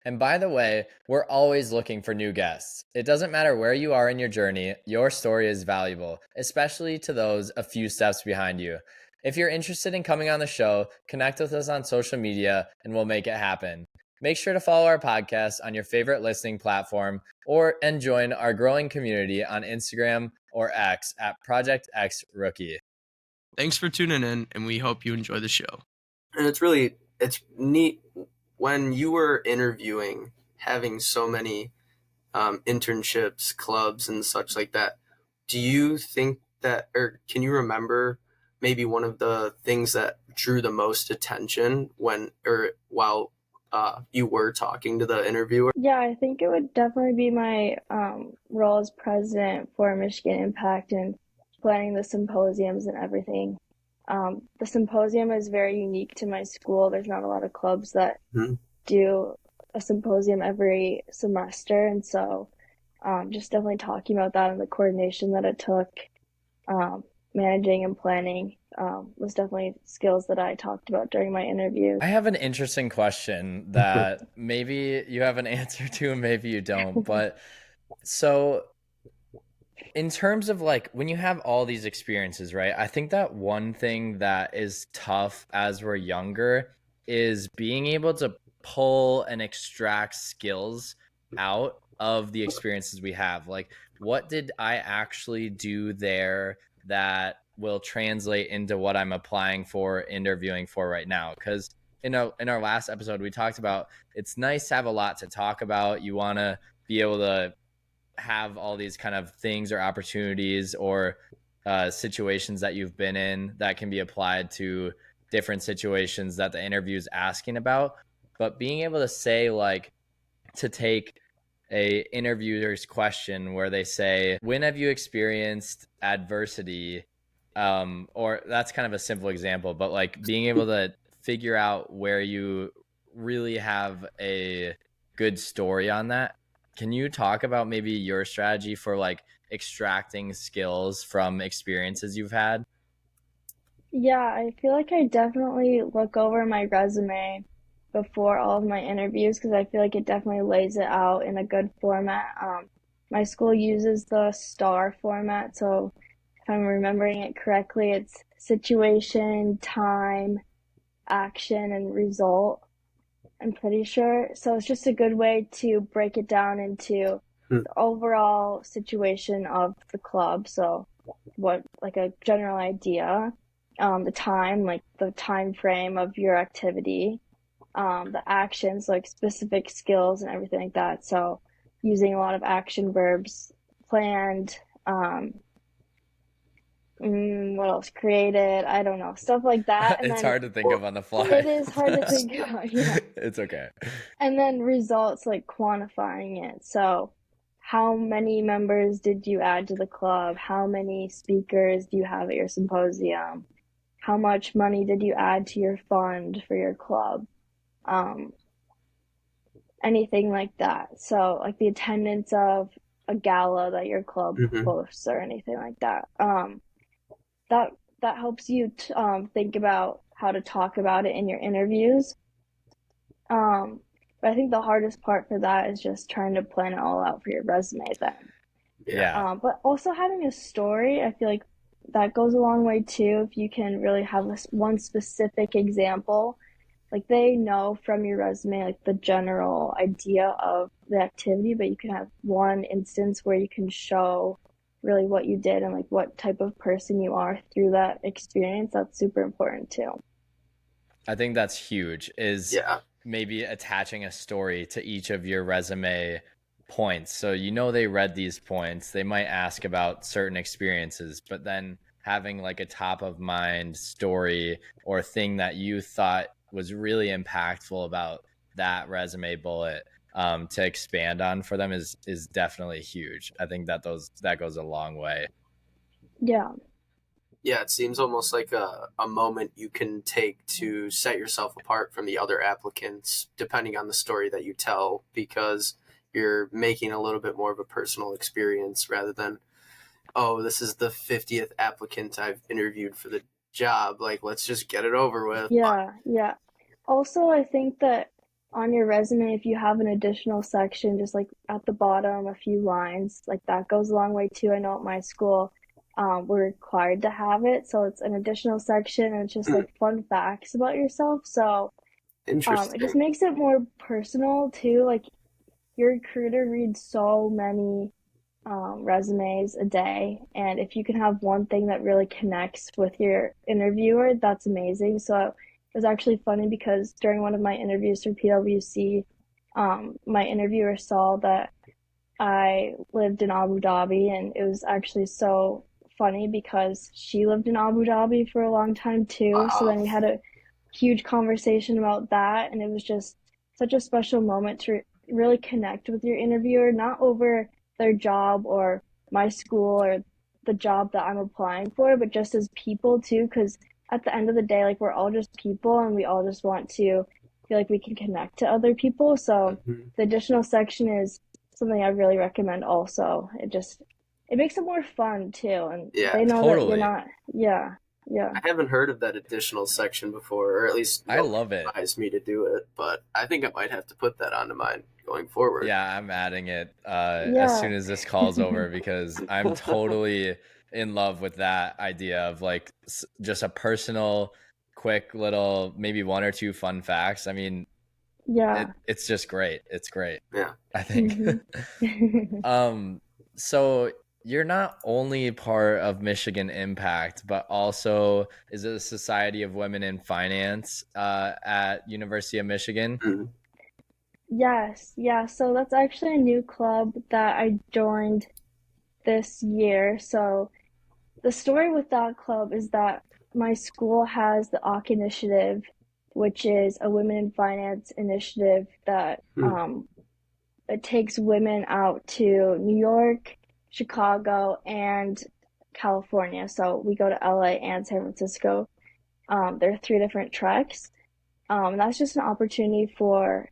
Speaker 1: And by the way, we're always looking for new guests. It doesn't matter where you are in your journey, your story is valuable, especially to those a few steps behind you. If you're interested in coming on the show, connect with us on social media and we'll make it happen. Make sure to follow our podcast on your favorite listening platform and join our growing community on Instagram or X at Project X Rookie.
Speaker 4: Thanks for tuning in, and we hope you enjoy the show.
Speaker 2: And it's neat when you were interviewing, having so many internships, clubs, and such like that. Do you think that, or can you remember maybe one of the things that drew the most attention while you were talking to the interviewer?
Speaker 5: Yeah, I think it would definitely be my role as president for Michigan Impact and planning the symposiums and everything. The symposium is very unique to my school. There's not a lot of clubs that do a symposium every semester, and so just definitely talking about that and the coordination that it took, managing and planning was definitely skills that I talked about during my interview.
Speaker 1: I have an interesting question that maybe you have an answer to and maybe you don't. But so in terms of like when you have all these experiences, right? I think that one thing that is tough as we're younger is being able to pull and extract skills out of the experiences we have. Like, what did I actually do there that will translate into what I'm applying for, interviewing for right now? Because in our last episode, we talked about it's nice to have a lot to talk about. You want to be able to have all these kind of things or opportunities or situations that you've been in that can be applied to different situations that the interview is asking about. But being able to say, like, to take a interviewer's question where they say, when have you experienced adversity? Or that's kind of a simple example, but like being able to figure out where you really have a good story on that. Can you talk about maybe your strategy for like extracting skills from experiences you've had?
Speaker 5: Yeah, I feel like I definitely look over my resume before all of my interviews because I feel like it definitely lays it out in a good format. My school uses the STAR format, so if I'm remembering it correctly, it's situation, time, action, and result. I'm pretty sure. So it's just a good way to break it down into the overall situation of the club. So what, like a general idea, the time, like the time frame of your activity, the actions, like specific skills and everything like that. So using a lot of action verbs, planned, what else? Created, I don't know, stuff like that. And
Speaker 1: It's
Speaker 5: then
Speaker 1: hard to think of on the fly.
Speaker 5: it is hard to think about, yeah.
Speaker 1: It's okay.
Speaker 5: And then results, like quantifying it. So how many members did you add to the club? How many speakers do you have at your symposium? How much money did you add to your fund for your club? Anything like that. So like the attendance of a gala that your club hosts or anything like that. That helps you think about how to talk about it in your interviews. But I think the hardest part for that is just trying to plan it all out for your resume then.
Speaker 1: Yeah.
Speaker 5: But also having a story, I feel like that goes a long way too. If you can really have one specific example, like they know from your resume, like the general idea of the activity, but you can have one instance where you can show really what you did and like what type of person you are through that experience. That's super important too.
Speaker 1: I think that's huge, is maybe attaching a story to each of your resume points. So they read these points, they might ask about certain experiences, but then having like a top of mind story or thing that you thought was really impactful about that resume bullet to expand on for them is definitely huge. I think that goes a long way.
Speaker 5: Yeah.
Speaker 2: Yeah, it seems almost like a moment you can take to set yourself apart from the other applicants, depending on the story that you tell, because you're making a little bit more of a personal experience rather than, oh, this is the 50th applicant I've interviewed for the job. Like, let's just get it over with.
Speaker 5: Yeah. Also, I think that on your resume, if you have an additional section, just like at the bottom, a few lines, like that goes a long way too. I know at my school, we're required to have it, so it's an additional section, and it's just
Speaker 2: Mm,
Speaker 5: like fun facts about yourself. So it just
Speaker 2: interesting.
Speaker 5: makes it more personal too. Like your recruiter reads so many resumes a day, and if you can have one thing that really connects with your interviewer, that's amazing. So it was actually funny because during one of my interviews for PwC, my interviewer saw that I lived in Abu Dhabi, and it was actually so funny because she lived in Abu Dhabi for a long time too. So
Speaker 2: Wow.
Speaker 5: then we had a huge conversation about that, and it was just such a special moment to really connect with your interviewer, not over their job or my school or the job that I'm applying for, but just as people too, because at the end of the day, like we're all just people and we all just want to feel like we can connect to other people. So
Speaker 2: Mhm.
Speaker 5: the additional section is something I really recommend also. It makes it more fun too, and
Speaker 2: Yeah,
Speaker 5: they know that you're
Speaker 1: Totally.
Speaker 5: not, yeah, yeah.
Speaker 2: I haven't heard of that additional section before, or at least
Speaker 1: I
Speaker 2: no one
Speaker 1: love it.
Speaker 2: advised me to do it. But I think I might have to put that onto mine going forward.
Speaker 1: Yeah, I'm adding it as
Speaker 5: Yeah.
Speaker 1: soon as this call's over because I'm totally in love with that idea of like just a personal, quick little, maybe one or two fun facts. I mean,
Speaker 5: Yeah.
Speaker 1: it's just great. It's great,
Speaker 2: Yeah.
Speaker 1: I think.
Speaker 5: Mhm.
Speaker 1: um, so you're not only part of Michigan Impact, but also is it a Society of Women in Finance at University of Michigan?
Speaker 2: Mhm.
Speaker 5: Yes, yeah. So that's actually a new club that I joined this year. So the story with that club is that my school has the AUK initiative, which is a women in finance initiative that
Speaker 2: Mhm.
Speaker 5: it takes women out to New York, Chicago, and California. So we go to LA and San Francisco. There are three different treks. That's just an opportunity for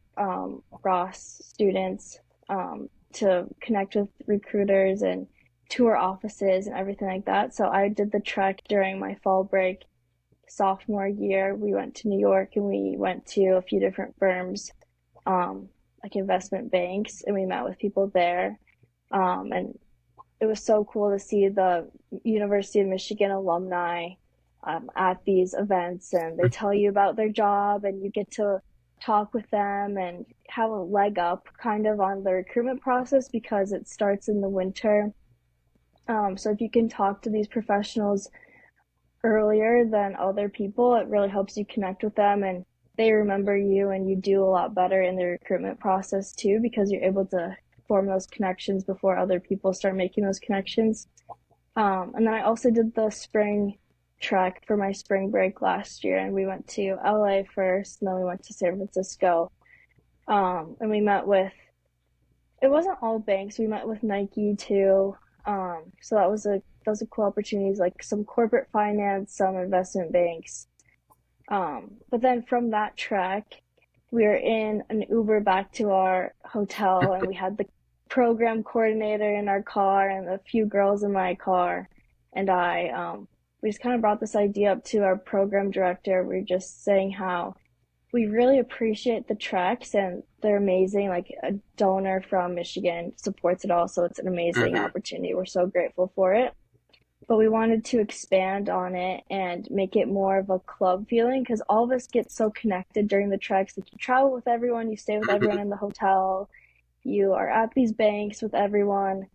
Speaker 5: Ross students to connect with recruiters and tour offices and everything like that. So I did the trek during my fall break sophomore year. We went to New York and we went to a few different firms, um, like investment banks, and we met with people there. And it was so cool to see the University of Michigan alumni at these events, and they tell you about their job, and you get to talk with them and have a leg up kind of on the recruitment process because it starts in the winter. So if you can talk to these professionals earlier than other people, it really helps you connect with them and they remember you and you do a lot better in the recruitment process too because you're able to form those connections before other people start making those connections. And then I also did the spring trek for my spring break last year and we went to LA first and then we went to San Francisco. And we met with, it wasn't all banks, we met with Nike too. So that was a cool opportunities like some corporate finance, some investment banks. But then from that trek, we were in an Uber back to our hotel, and we had the program coordinator in our car and a few girls in my car. And we just kind of brought this idea up to our program director. We were just saying how we really appreciate the treks and they're amazing. Like a donor from Michigan supports it all, so it's an amazing
Speaker 2: Mhm.
Speaker 5: opportunity. We're so grateful for it, but we wanted to expand on it and make it more of a club feeling because all of us get so connected during the treks. Like you travel with everyone, you stay with everyone
Speaker 2: Mhm.
Speaker 5: in the hotel, you are at these banks with everyone,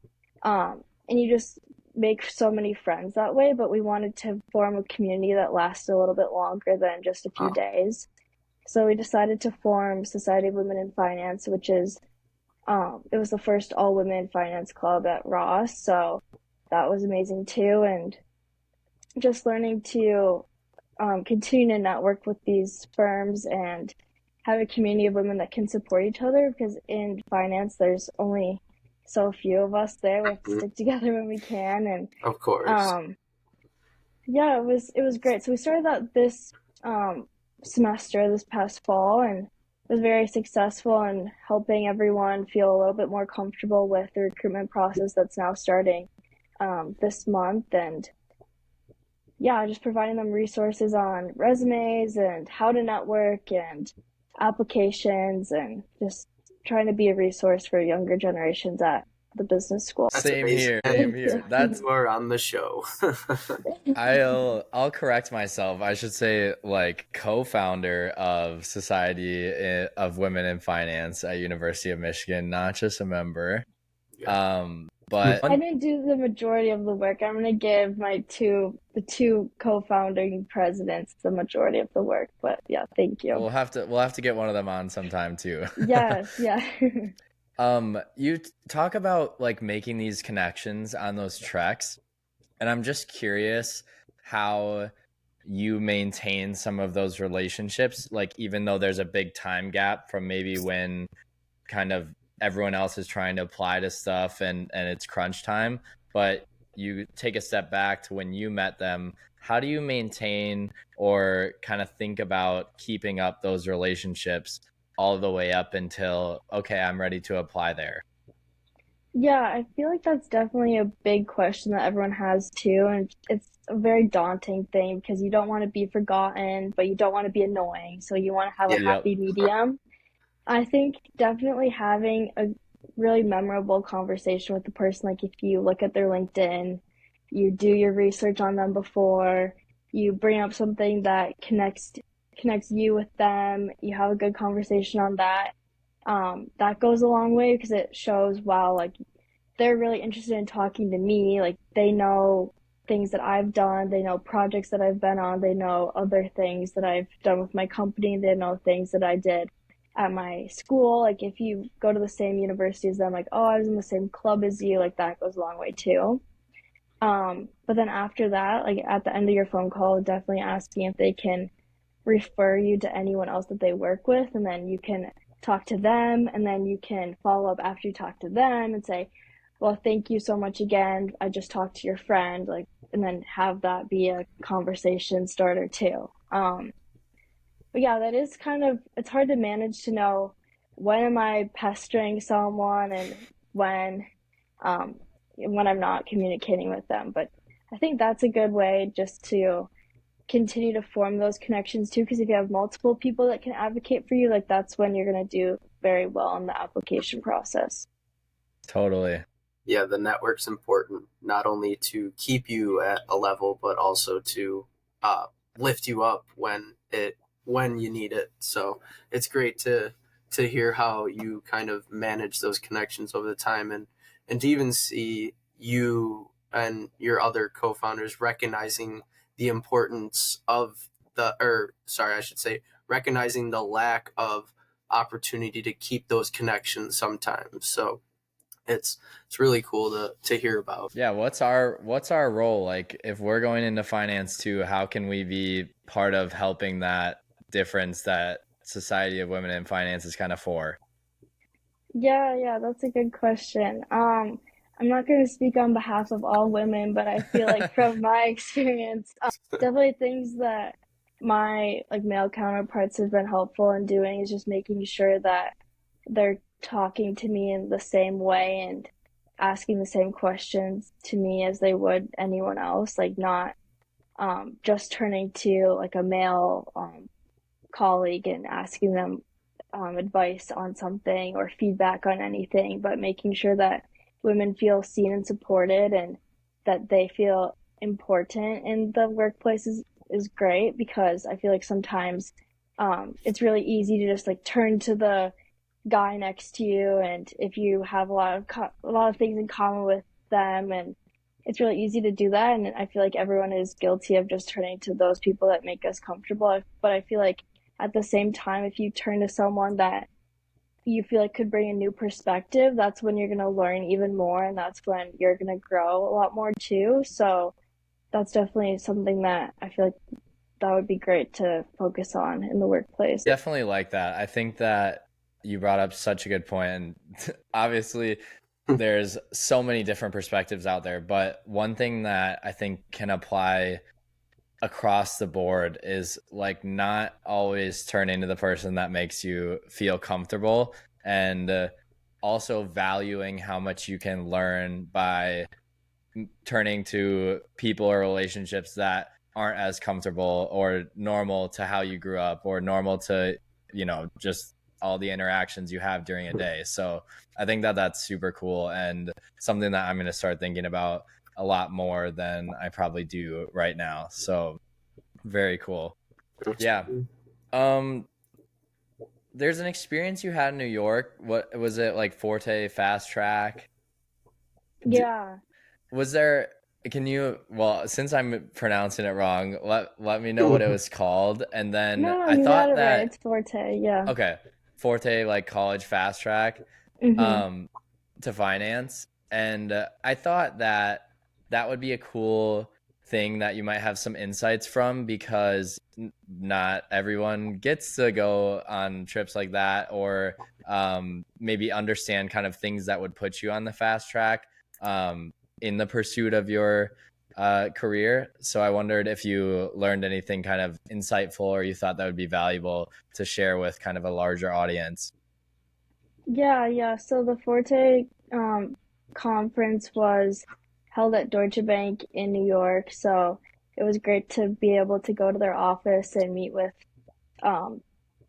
Speaker 5: and you just make so many friends that way. But we wanted to form a community that lasted a little bit longer than just a few
Speaker 2: Wow.
Speaker 5: days. So we decided to form Society of Women in Finance, which is it was the first all women finance club at Ross. So that was amazing too. And just learning to continue to network with these firms and have a community of women that can support each other because in finance there's only so few of us there. We have to
Speaker 2: Mhm.
Speaker 5: stick together when we can and
Speaker 2: Of course.
Speaker 5: um, yeah, it was great. So we started that this um, semester this past fall and it was very successful in helping everyone feel a little bit more comfortable with the recruitment process that's now starting this month and yeah, just providing them resources on resumes and how to network and applications and just trying to be a resource for younger generations at the business school.
Speaker 2: That's
Speaker 1: Same
Speaker 2: amazing.
Speaker 1: here,
Speaker 2: And
Speaker 1: same here. That's
Speaker 2: you are on the show.
Speaker 1: I'll correct myself. I should say like co-founder of Society of Women in Finance at University of Michigan, not just a member.
Speaker 2: Yeah.
Speaker 1: But
Speaker 5: I didn't do the majority of the work. I'm gonna give the two co-founding presidents the majority of the work. But yeah, thank you.
Speaker 1: we'll have to get one of them on sometime too.
Speaker 5: Yes, yeah.
Speaker 1: You talk about like making these connections on those treks, and I'm just curious how you maintain some of those relationships, like even though there's a big time gap from maybe when kind of everyone else is trying to apply to stuff and it's crunch time, but you take a step back to when you met them. How do you maintain or kind of think about keeping up those relationships all the way up until, okay, I'm ready to apply there?
Speaker 5: Yeah, I feel like that's definitely a big question that everyone has too, and it's a very daunting thing because you don't want to be forgotten, but you don't want to be annoying, so you want to have a
Speaker 2: Yeah.
Speaker 1: Yep.
Speaker 5: happy medium. I think definitely having a really memorable conversation with the person, like if you look at their LinkedIn, you do your research on them before, you bring up something that connects you with them, you have a good conversation on that. That goes a long way because it shows, wow, like they're really interested in talking to me. Like they know things that I've done, they know projects that I've been on, they know other things that I've done with my company, they know things that I did at my school. Like if you go to the same university as them, like, oh, I was in the same club as you, like that goes a long way too. But then after that, like at the end of your phone call, definitely asking if they can refer you to anyone else that they work with, and then you can talk to them, and then you can follow up after you talk to them and say, well, thank you so much again. I just talked to your friend, like, and then have that be a conversation starter too. But yeah, that is kind of, it's hard to manage to know when am I pestering someone and when um, when I'm not communicating with them. But I think that's a good way just to continue to form those connections too, because if you have multiple people that can advocate for you, like that's when you're going to do very well in the application process.
Speaker 1: Totally.
Speaker 2: Yeah, the network's important, not only to keep you at a level, but also to lift you up when you need it. So it's great to hear how you kind of manage those connections over the time, and to even see you and your other co-founders recognizing the importance of I should say, recognizing the lack of opportunity to keep those connections sometimes. So it's really cool to hear about.
Speaker 1: Yeah, what's our role? Like if we're going into finance too, how can we be part of helping that difference that Society of Women in Finance is kind of for?
Speaker 5: Yeah, that's a good question. I'm not going to speak on behalf of all women, but I feel like from my experience, definitely things that my like male counterparts have been helpful in doing is just making sure that they're talking to me in the same way and asking the same questions to me as they would anyone else, like not just turning to like a male colleague and asking them advice on something or feedback on anything, but making sure that women feel seen and supported and that they feel important in the workplace is great, because I feel like sometimes it's really easy to just like turn to the guy next to you, and if you have a lot of things in common with them, and it's really easy to do that, and I feel like everyone is guilty of just turning to those people that make us comfortable. But I feel like at the same time, if you turn to someone that you feel like could bring a new perspective, that's when you're going to learn even more, and that's when you're going to grow a lot more too. So that's definitely something that I feel like that would be great to focus on in the workplace.
Speaker 1: Definitely like that. I think that you brought up such a good point, and obviously there's so many different perspectives out there, but one thing that I think can apply across the board is like not always turning to the person that makes you feel comfortable, and also valuing how much you can learn by turning to people or relationships that aren't as comfortable or normal to how you grew up or normal to just all the interactions you have during a day. So I think that that's super cool and something that I'm going to start thinking about a lot more than I probably do right now. So very cool. Yeah. Um, there's an experience you had in New York. What was it, like Forte fast track?
Speaker 5: Yeah.
Speaker 1: Was there, can you, well, since I'm pronouncing it wrong, let me know what it was called. And then
Speaker 5: No,
Speaker 1: I
Speaker 5: you got
Speaker 1: thought
Speaker 5: it right.
Speaker 1: that,
Speaker 5: It's Forte. Yeah.
Speaker 1: okay, Forte, like college fast track,
Speaker 5: Mhm.
Speaker 1: um, to finance. And I thought that that would be a cool thing that you might have some insights from, because not everyone gets to go on trips like that, or maybe understand kind of things that would put you on the fast track um, in the pursuit of your career. So I wondered if you learned anything kind of insightful, or you thought that would be valuable to share with kind of a larger audience.
Speaker 5: Yeah, yeah. So the Forte conference was held at Deutsche Bank in New York. So it was great to be able to go to their office and meet with um,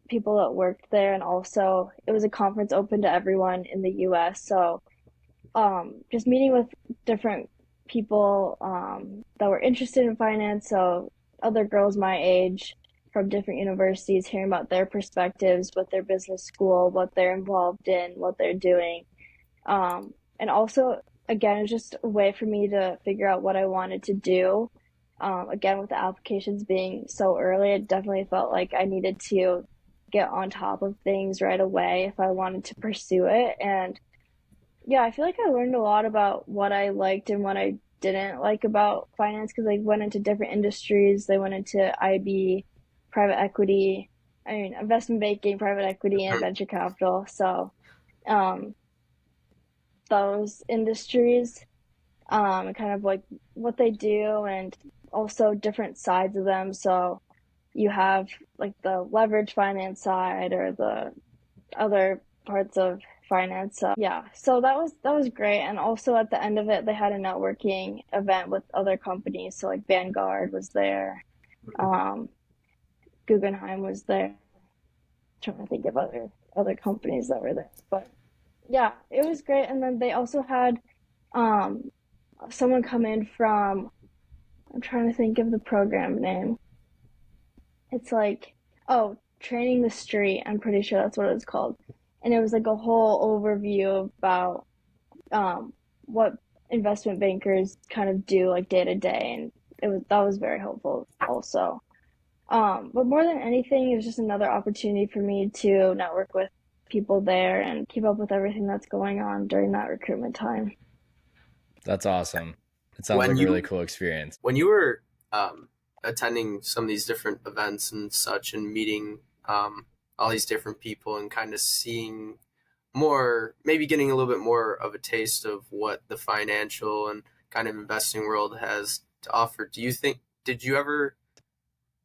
Speaker 5: people that worked there. And also, it was a conference open to everyone in the US. So just meeting with different people that were interested in finance. So other girls my age from different universities, hearing about their perspectives, what their business school, what they're involved in, what they're doing. And also, again, it was just a way for me to figure out what I wanted to do. Again, with the applications being so early, it definitely felt like I needed to get on top of things right away if I wanted to pursue it. And yeah, I feel like I learned a lot about what I liked and what I didn't like about finance, because I went into different industries. They went into IB, private equity, I mean, investment banking, private equity, and venture capital. So, um, those industries, and kind of like what they do, and also different sides of them. So, you have like the leverage finance side or the other parts of finance. So yeah, so that was great. And also at the end of it, they had a networking event with other companies. So like Vanguard was there, um, Guggenheim was there. I'm trying to think of other companies that were there, but yeah, it was great. And then they also had um, someone come in from, I'm trying to think of the program name. It's like, oh, Training the Street. I'm pretty sure that's what it was called. And it was like a whole overview about what investment bankers kind of do like day to day, and that was very helpful also. But more than anything, it was just another opportunity for me to network with people there and keep up with everything that's going on during that recruitment time.
Speaker 1: That's awesome. It sounds
Speaker 2: When
Speaker 1: like a really
Speaker 2: you
Speaker 1: cool experience.
Speaker 2: when you were attending some of these different events and such, and meeting all these different people, and kind of seeing more, maybe getting a little bit more of a taste of what the financial and kind of investing world has to offer, do you think, did you ever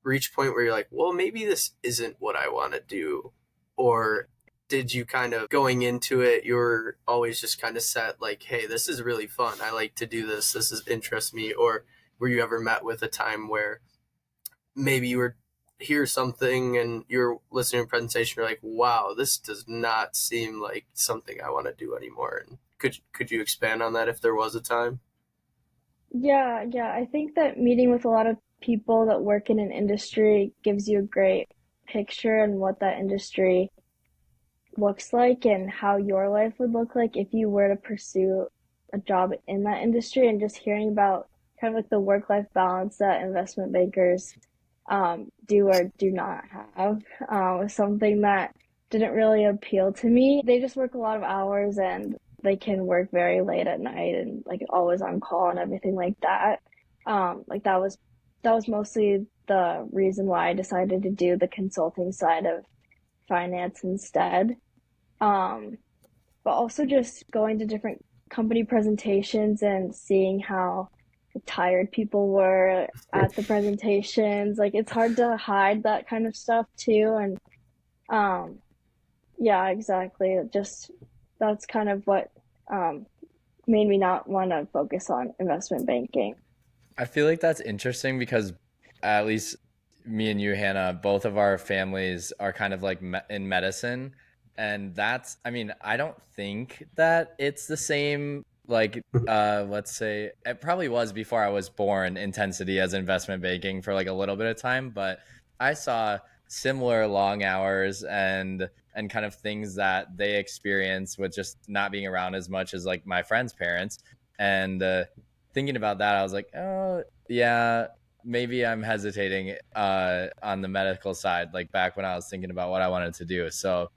Speaker 2: reach a point where you're like, well, maybe this isn't what I want to do? Or did you kind of, going into it, you're always just kind of set like, hey, this is really fun, I like to do this, this is interests me? Or were you ever met with a time where maybe you were hear something and you're listening to a presentation, you're like, wow, this does not seem like something I want to do anymore? And could you expand on that if there was a time?
Speaker 5: Yeah, yeah. I think that meeting with a lot of people that work in an industry gives you a great picture and what that industry looks like and how your life would look like if you were to pursue a job in that industry. And just hearing about kind of like the work-life balance that investment bankers do or do not have was something that didn't really appeal to me. They just work a lot of hours and they can work very late at night and like always on call and everything like that. Like that was mostly the reason why I decided to do the consulting side of finance instead. Um, but also just going to different company presentations and seeing how tired people were at the presentations. Like it's hard to hide that kind of stuff too. And um, yeah, exactly. It just that's kind of what um, made me not want to focus on investment banking.
Speaker 1: I feel like that's interesting because, at least me and you, Hannah, both of our families are kind of like in medicine. And that's, I mean, I don't think that it's the same, like, let's say it probably was before I was born, intensity as investment banking for like a little bit of time, but I saw similar long hours and kind of things that they experience with just not being around as much as like my friends' parents. And thinking about that, I was like, oh, yeah, maybe I'm hesitating on the medical side, like back when I was thinking about what I wanted to do. So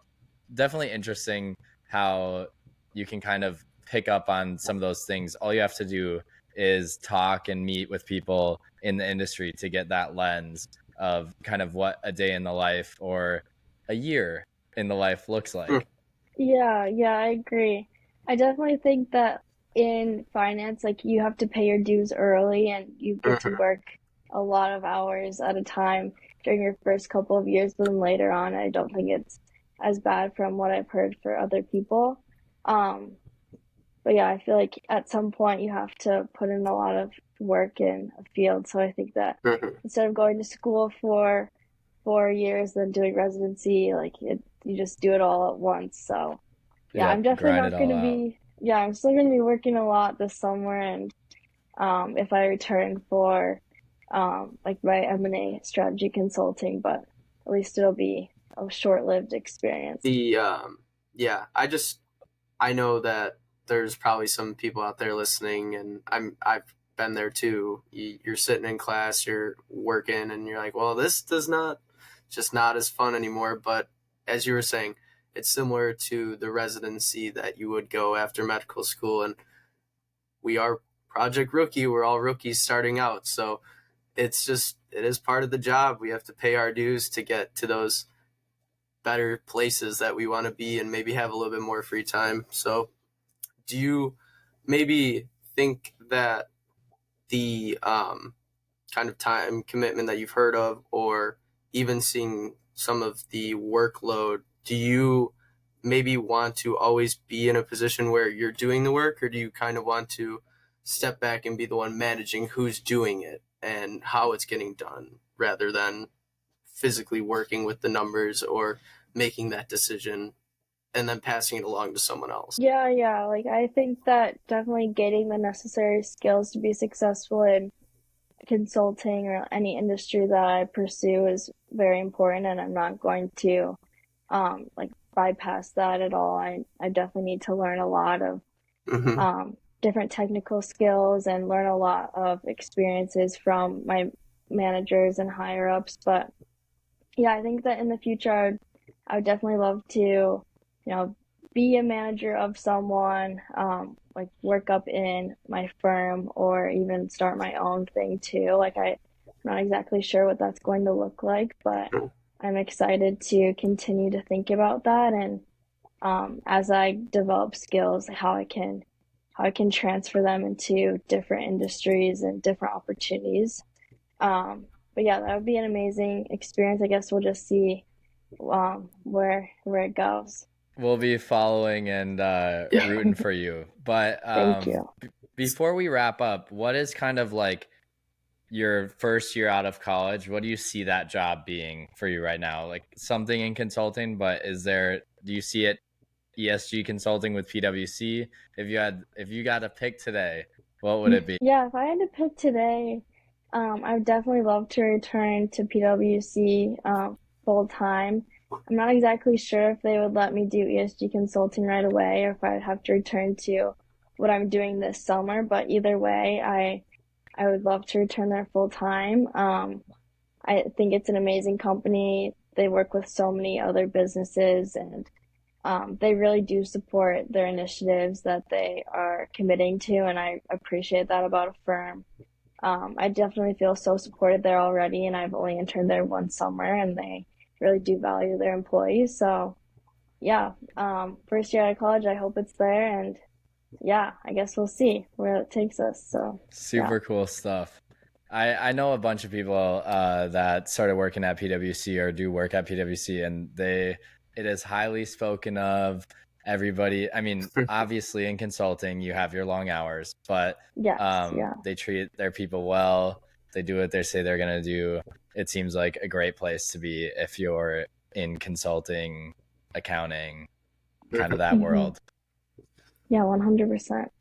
Speaker 1: definitely interesting how you can kind of pick up on some of those things. All you have to do is talk and meet with people in the industry to get that lens of kind of what a day in the life or a year in the life looks like.
Speaker 5: Yeah, yeah, I agree. I definitely think that in finance, like you have to pay your dues early and you get to work a lot of hours at a time during your first couple of years, but then later on, I don't think it's as bad from what I've heard for other people. Um, but yeah, I feel like at some point you have to put in a lot of work in a field. So I think that instead of going to school for 4 years, then doing residency, you just do it all at once. So yeah, I'm
Speaker 1: Yep,
Speaker 5: definitely
Speaker 1: grind it
Speaker 5: not going
Speaker 1: all
Speaker 5: to
Speaker 1: out.
Speaker 5: be, yeah, I'm still going to be working a lot this summer. And if I return for like my M&A strategy consulting, but at least it'll be a short-lived experience.
Speaker 2: The yeah, I know that there's probably some people out there listening, and I've been there too. You're sitting in class, you're working, and you're like, well, this does not just not as fun anymore. But as you were saying, it's similar to the residency that you would go after medical school, and we are Project Rookie. We're all rookies starting out, so it is part of the job. We have to pay our dues to get to those better places that we want to be and maybe have a little bit more free time. So do you maybe think that the kind of time commitment that you've heard of, or even seeing some of the workload, do you maybe want to always be in a position where you're doing the work, or do you kind of want to step back and be the one managing who's doing it and how it's getting done rather than physically working with the numbers or making that decision and then passing it along to someone else?
Speaker 5: Yeah, yeah, like I think that definitely getting the necessary skills to be successful in consulting or any industry that I pursue is very important, and I'm not going to like bypass that at all. I definitely need to learn a lot of
Speaker 2: Mm-hmm.
Speaker 5: different technical skills and learn a lot of experiences from my managers and higher ups. But yeah, I think that in the future, I would definitely love to, be a manager of someone, like work up in my firm or even start my own thing too. I'm not exactly sure what that's going to look like, but I'm excited to continue to think about that. And as I develop skills, how I can transfer them into different industries and different opportunities. But yeah, that would be an amazing experience. I guess we'll just see where it goes.
Speaker 1: We'll be following and
Speaker 2: Yeah.
Speaker 1: rooting for you. But
Speaker 5: Thank you.
Speaker 1: before we wrap up, what is kind of like your first year out of college? What do you see that job being for you right now? Like something in consulting, but do you see it ESG consulting with PwC? If you got to pick today, what would it be?
Speaker 5: Yeah, if I had to pick today, I would definitely love to return to PwC full time. I'm not exactly sure if they would let me do ESG consulting right away or if I'd have to return to what I'm doing this summer, but either way, I would love to return there full time. I think it's an amazing company. They work with so many other businesses, and they really do support their initiatives that they are committing to, and I appreciate that about a firm. I definitely feel so supported there already, and I've only interned there one summer, and they really do value their employees. So, yeah, first year out of college, I hope it's there, and yeah, I guess we'll see where it takes us. So, yeah.
Speaker 1: Super cool stuff. I know a bunch of people that started working at PwC or do work at PwC, and it is highly spoken of. Everybody, I mean, obviously in consulting you have your long hours, but
Speaker 5: Yes, yeah.
Speaker 1: they treat their people well. They do what they say they're going to do. It seems like a great place to be if you're in consulting, accounting, kind of that
Speaker 5: Mhm.
Speaker 1: world.
Speaker 5: Yeah, 100%.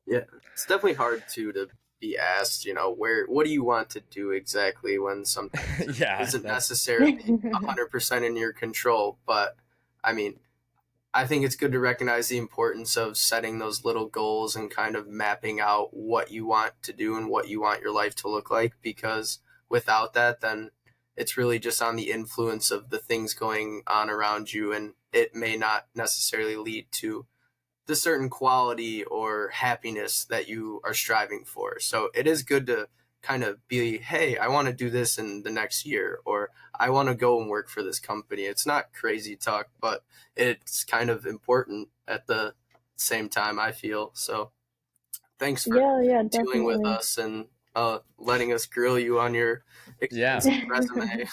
Speaker 2: Yeah, it's definitely hard to be asked, what do you want to do exactly when something
Speaker 1: Yeah,
Speaker 2: isn't
Speaker 1: that's
Speaker 2: necessarily 100% in your control. But I mean, I think it's good to recognize the importance of setting those little goals and kind of mapping out what you want to do and what you want your life to look like, because without that, then it's really just on the influence of the things going on around you, and it may not necessarily lead to the certain quality or happiness that you are striving for. So it is good to kind of be, hey, I want to do this in the next year, or I want to go and work for this company. It's not crazy talk, but it's kind of important at the same time, I feel. So thanks for
Speaker 5: Yeah,
Speaker 2: dealing with
Speaker 5: definitely.
Speaker 2: us and letting us grill you on your
Speaker 1: yeah.
Speaker 2: extensive resume.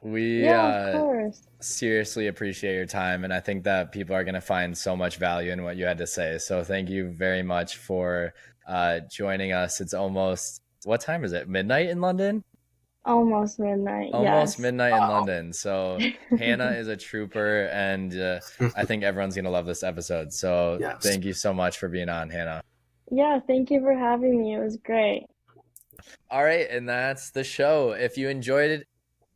Speaker 1: We
Speaker 5: Yeah, of course.
Speaker 1: seriously appreciate your time, and I think that people are going to find so much value in what you had to say. So thank you very much for joining us. It's almost, what time is it? Midnight in London?
Speaker 5: Almost midnight.
Speaker 1: Almost
Speaker 5: Yes.
Speaker 1: midnight in
Speaker 2: Wow.
Speaker 1: London. So Hannah is a trooper, and I think everyone's going to love this episode. So
Speaker 2: Yes.
Speaker 1: thank you so much for being on, Hannah.
Speaker 5: Yeah, thank you for having me. It was great.
Speaker 1: All right, and that's the show. If you enjoyed it,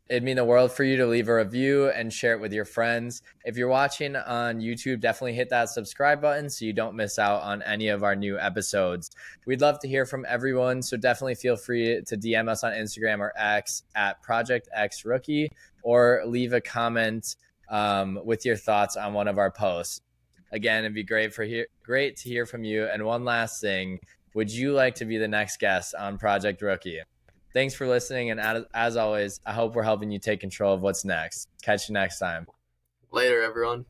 Speaker 1: it'd mean the world for you to leave a review and share it with your friends. If you're watching on YouTube, definitely hit that subscribe button so you don't miss out on any of our new episodes. We'd love to hear from everyone, so definitely feel free to DM us on Instagram or X at Project X Rookie, or leave a comment with your thoughts on one of our posts. Again, it'd be great to hear from you. And one last thing, would you like to be the next guest on Project Rookie? Thanks for listening, and as always, I hope we're helping you take control of what's next. Catch you next time.
Speaker 2: Later, everyone.